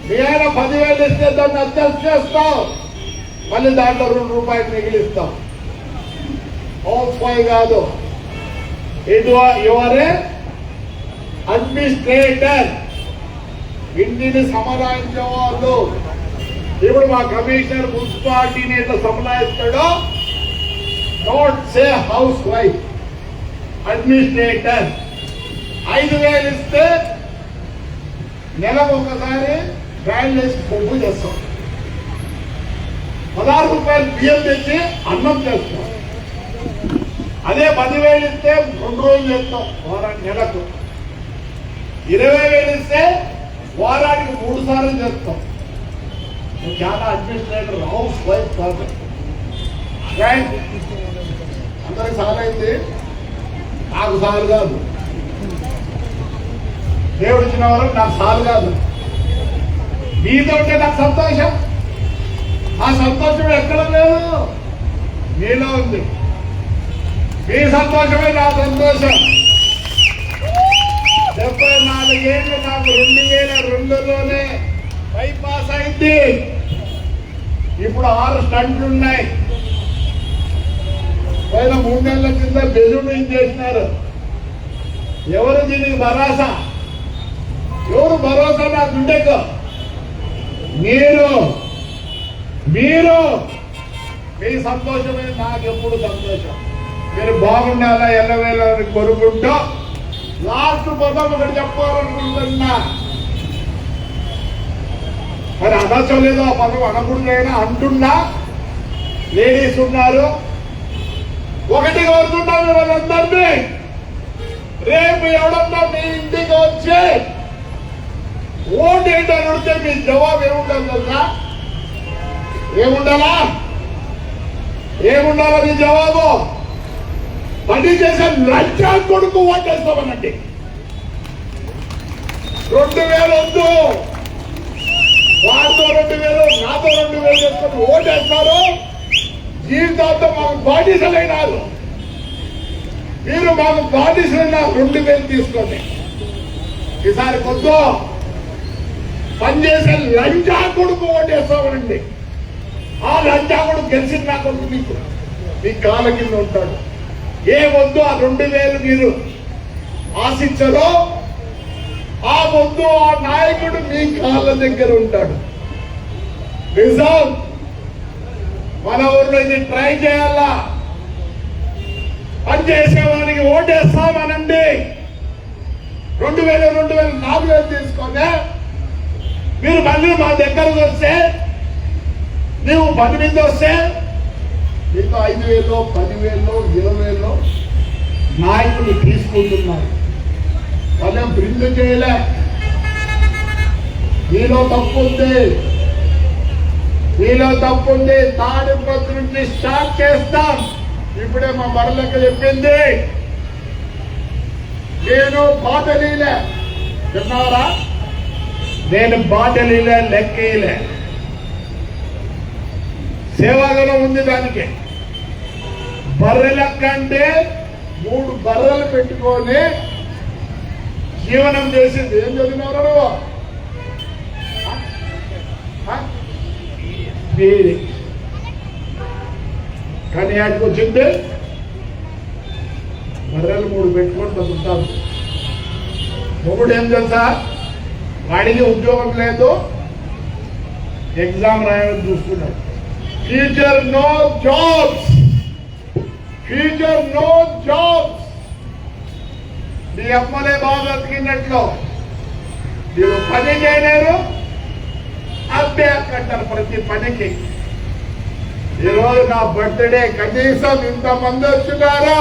మీ ఆయన 10,000 ఇస్తే దాన్ని అడ్జస్ట్ చేస్తావు. మళ్ళీ దాంట్లో 2 రూపాయలు మిగిలిస్తాం. హౌస్ వైఫ్ కాదు, ఎవరే అడ్మినిస్ట్రేటర్, ఇంటిని సమరాయించేవాళ్ళు. ఇప్పుడు మా కమిషనర్ మున్సిపాలిటీని ఎట్లా సమరాయిస్తాడో, don't say house wife, administrator. 5,000 ఇస్తే నెలకు ఒకసారి బ్రాండ్ వేసి పొగ్గు చేస్తాం. 16 రూపాయలు బియ్యం తెచ్చి అన్నం చేస్తాం. అదే 10,000 ఇస్తే 2 రోజులు చేస్తాం, నెలకు. 20,000 ఇస్తే వారానికి 3 సార్లు చేస్తాం. చాలా అడ్మినిస్ట్రేటర్, హౌస్ వైఫ్ కాదు. అందరికి సార్ అయింది, నాకు సార్ కాదు. దేవుడు ఇచ్చిన వాళ్ళు నాకు సార్ కాదు. మీతో ఉంటే నాకు సంతోషం. ఆ సంతోషం ఎక్కడ లేదు, మీలో ఉంది. మీ సంతోషమే నా సంతోషం. 74 ఏళ్ళు నాకు 2002లోనే బైపాస్ అయింది. ఇప్పుడు 6 స్టంట్లు ఉన్నాయి. పైన 3 నెలల కింద బెలూన్ చేసినారు. ఎవరు దీనికి భరోసా? ఎవరు భరోసా నా గుండెకు? మీరు మీ సంతోషమే నాకు ఎప్పుడు సంతోషం. మీరు బాగుండాలా ఎల్లవేళని కోరుకుంటూ లాస్ట్ పదం ఒకటి చెప్పాలనుకుంటున్నా. మరి అనవసరం లేదో ఆ పదం అనకూడదైనా అంటున్నా. లేడీస్ ఉన్నారు, ఒకటి కోరుతున్నాను వాళ్ళందరినీ, రేపు ఎవడన్నా మీ ఇంటికి వచ్చి ఓటు ఏంటని అడిగితే మీ జవాబు ఏముండాలి తెలుసా? ఏముండాలా మీ జవాబు? పని చేసే లంచా కొడుకు ఓటేస్తామనండి. 2,000 వద్దు, వారితో 2,000, నాతో 2,000 చేసుకొని ఓటేస్తారు. జీవితాంతం మాకు బాధ్యతలైనారు. మీరు మాకు బాధ్యతలైన 2,000 తీసుకోండి. ఈసారి కొద్దు పనిచేసే లంచా కొడుకు ఓటేస్తామనండి. ఆ లంచా కొడుకు గెలిచిన నా కొడుకు మీ కాళ్ళ కింద ఉంటాడు. ఏ వద్దు ఆ 2,000 మీరు ఆశించరో ఆ వద్దు ఆ నాయకుడు మీ కాళ్ళ దగ్గర ఉంటాడు. నిజం, మన ఊర్లో ఇది ట్రై చేయాలా. పనిచేసేవానికి ఓటేస్తామనండి. 2,000, 4,000 తీసుకొని మీరు మళ్ళీ మా దగ్గరకు వస్తే, నీవు 10 మీద వస్తే మీతో 5,000, 10,000, 20,000 నాయకులు తీసుకుంటున్నారు. వాళ్ళేం బ్రింగ్ చేయలే. మీలో తప్పుంది. తాడిపత్రి నుంచి స్టార్ట్ చేస్తాం. ఇప్పుడే మా బర్లెక్క చెప్పింది, నేను బాటలీలే విన్నారా? నేను బాటలీలే, లెక్కలే. సేవాగలం ఉంది దానికి. బర్రెల కంటే 3 బర్రెలు పెట్టుకొని జీవనం చేసింది. ఏం చదివినవరా నువ్వు? కానీ ఆడికి వచ్చింది బర్రెలు 3 పెట్టుకొని బతుకుతారు. మొగుడు ఏం తెలుసా? వాడికి ఉద్యోగం లేదు, ఎగ్జామ్ రాయడం చూస్తున్నాడు. Future no jobs, future no jobs. మీ అమ్మలే బాగా బతికినట్లు మీరు పని చేయలేరు, అభ్యాసం అంటారు ప్రతి పనికి. ఈరోజు నా బర్త్డే, కనీసం ఇంతమంది వచ్చినారో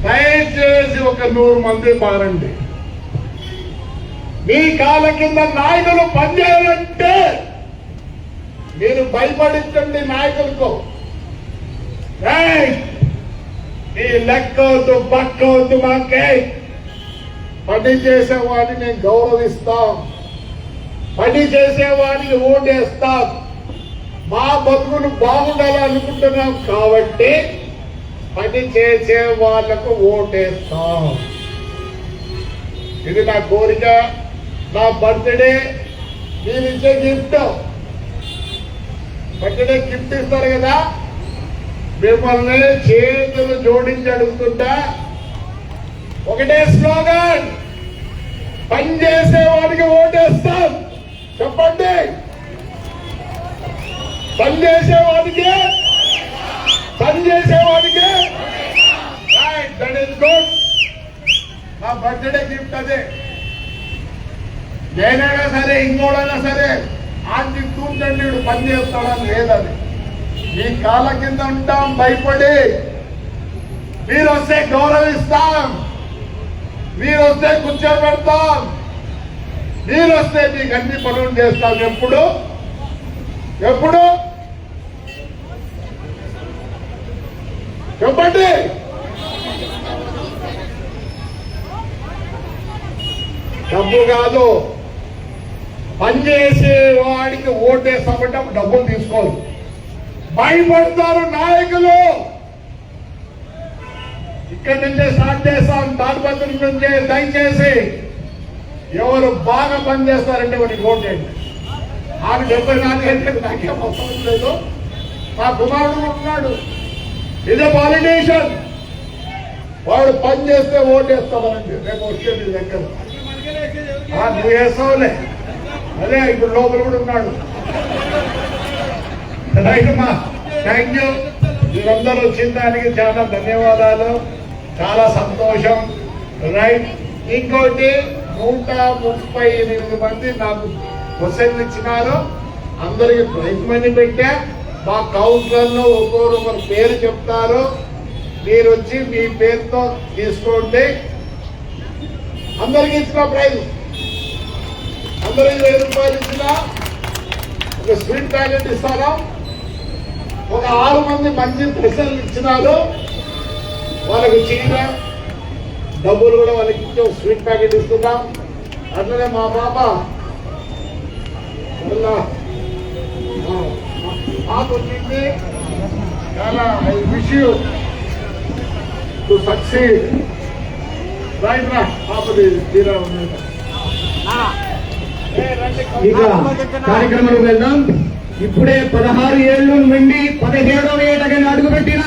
దయచేసి ఒక 100 మంది మారండి. మీ కాళ్ళ కింద నాయకులు పనిచేయాలంటే మీరు భయపడించండి నాయకులకు. మీ లెక్కవద్దు పక్కవద్దు, మాకే పని చేసేవాడిని మేము గౌరవిస్తాం, పని చేసేవాడిని ఓటేస్తాం. మా బతుకులు బాగుండాలనుకుంటున్నాం కాబట్టి పని చేసే వాళ్లకు ఓటేస్తాం. ఇది నా కోరిక. నా బర్త్డే మీరిచ్చే గిఫ్ట్. బర్త్డే గిఫ్ట్ ఇస్తారు కదా, మిమ్మల్ని చేతులు జోడించి అడుగుతుంటా, ఒకటే స్లోగన్, పని చేసేవాడికి ఓటేస్తాం. చెప్పండి, పని చేసేవాడికి, పని చేసేవాడికి. That is good. నా బర్త్డే గిఫ్ట్ అదే. నేనైనా సరే ఇంకోడైనా సరే ఆంటీ కూర్చండి వీడు పని చేస్తాడని లేదని. మీ కాళ్ళ కింద ఉంటాం భయపడి. మీరు వస్తే గౌరవిస్తాం, మీరు వస్తే కూర్చోబెడతాం, మీరు వస్తే మీకు అన్ని పనులు చేస్తాం. ఎప్పుడు ఎప్పుడు చెప్పండి. డబ్బు కాదు, పనిచేసే వాడికి ఓటేస్తామంటే డబ్బులు తీసుకోవాలి. భయపడతారు నాయకులు. ఇక్కడి నుంచే స్టార్ట్ చేస్తాం, తాడిపత్రి నుంచే. దయచేసి ఎవరు బాగా పనిచేస్తారంటే వాడికి ఓటేయండి. ఆమె 74 ఏళ్ళు, నాకేం అవసరం లేదు. మా కుమారుడు ఉన్నాడు, ఇదే పాలిటీషియన్, వాడు పని చేస్తే ఓటేస్తామనండి. రేపు వచ్చే మీ దగ్గర నువ్వు వేస్తావులే. అదే ఇప్పుడు లోపల కూడా ఉన్నాడు. రైట్ అమ్మా, థ్యాంక్ యూ. మీరందరూ వచ్చిన దానికి చాలా ధన్యవాదాలు, చాలా సంతోషం. రైట్. ఇంకోటి 138 మంది నాకు క్వశ్చన్లు ఇచ్చినారు. అందరికి ప్రైజ్ మనీ పెట్టా. మా కౌన్సిలర్లో ఒక్కొక్కరు పేరు చెప్తారు, మీరు వచ్చి మీ పేరుతో తీసుకోండి. అందరికి ఇచ్చిన ప్రైజ్, అందరికి 1000 రూపాయలు ఇచ్చిన ఒక స్వీట్ ప్యాకెట్ ఇస్తాను. ఒక 6 మంది మంచి ప్రశ్నలు ఇచ్చినారు, వాళ్ళకి చీర డబ్బులు కూడా వాళ్ళకి ఇచ్చి ఒక స్వీట్ ప్యాకెట్ ఇస్తున్నాం. అట్లనే మా పాప వచ్చింది. చాలా I wish you to succeed. Right రా పాపది చీర ఉంది. ఇక కార్యక్రమంలో వెళ్దాం. ఇప్పుడే 16 ఏళ్ళు నుండి 17వ ఏటకి అడుగుపెట్టిన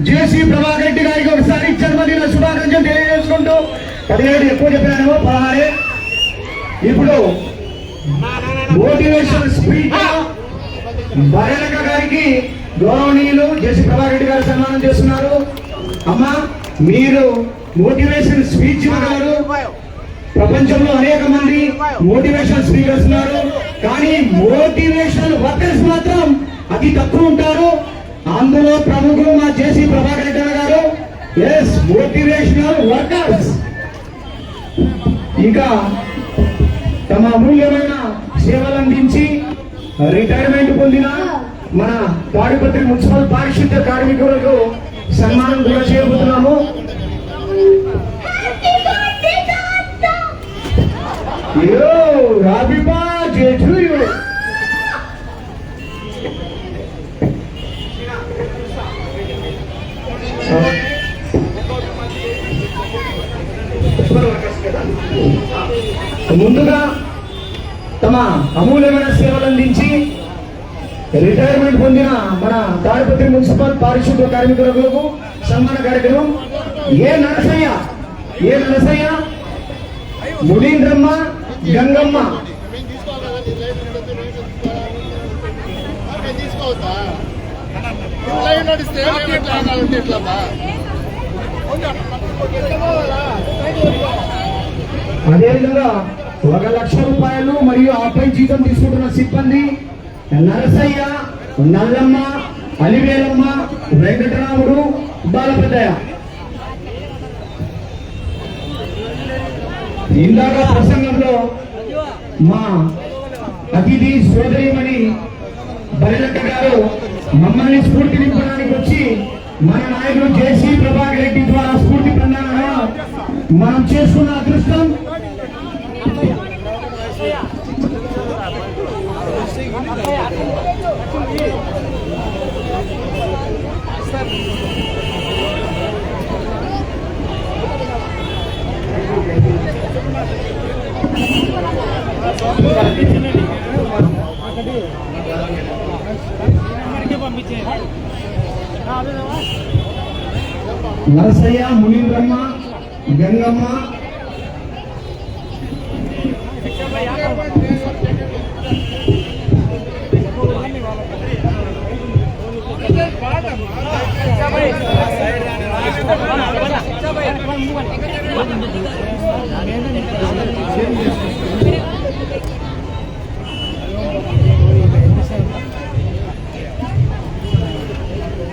జేసీ ప్రభాకర్ రెడ్డి గారికి ఒకసారి జన్మదిన శుభాకాంక్షలు తెలియజేసుకుంటూ, 17 ఎక్కువ చెప్పినానేమో, 16. ఇప్పుడు మోటివేషన్ స్పీచ్ బరేలక గారికి గౌరవనీయులు జేసీ ప్రభాకర్ రెడ్డి గారు సన్మానం చేస్తున్నారు. అమ్మా, మీరు మోటివేషన్ స్పీచ్ ఇవ్వగలరు. ప్రపంచంలో అనేక మంది మోటివేషన్ స్పీకర్స్ ఉన్నారు, కానీ మోటివేషన్ వర్కర్స్ మాత్రం అతి తక్కువ ఉంటారు. అందులో ప్రముఖులు మా జేసీ ప్రభాకర్ రెడ్డి గారు. Yes, motivational workers. ఇంకా తమ అమూల్యమైన సేవలు అందించి రిటైర్మెంట్ పొందిన మన తాడిపత్రి మున్సిపల్ పారిశుద్ధ్య కార్మికులకు సన్మానం కూడా చేయబోతున్నాము. Happy birthday to you. ముందుగా తమ అమూల్యమైన సేవలు అందించి రిటైర్మెంట్ పొందిన మన తాడిపత్రి మున్సిపల్ పారిశుద్ధ్య కార్మికులకు సన్మాన కార్యక్రమం. ఏ నరసయ్య, ముడీంద్రమ్మ, గంగమ్మ. అదేవిధంగా 1,00,000 రూపాయలు మరియు ఆపై జీతం తీసుకుంటున్న సిబ్బంది నరసయ్య, నల్లమ్మ, అలివేలమ్మ, వెంకటరాముడు, బాలపెద్దయ్య. ఇందాక ప్రసంగంలో మా అతిథి సోదరిమణి బలిలక్క గారు మమ్మల్ని స్ఫూర్తి నింపడానికి వచ్చి మన నాయకుడు జేసీ ప్రభాకర్ రెడ్డి ద్వారా స్ఫూర్తి పొందాలని మనం చేసుకున్న అదృష్టం. నరసయ్య, మునీంద్రమ్మ, గంగమ్మ,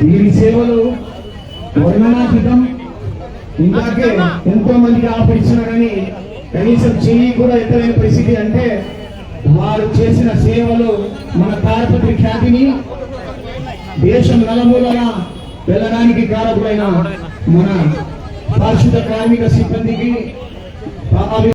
వీరి సేవలు వర్ణనాతీతం. ఇందాకే ఎంతో మందికి ఆపరిచినా కానీ కనీసం చెయ్యి కూడా ఎత్తలేని పరిస్థితి. అంటే వారు చేసిన సేవలు మన తారపత్రి ఖ్యాతిని దేశం నలుమూలన వెళ్ళడానికి కారకులైన మన పారిశుద్ధ కార్మిక సిబ్బందికి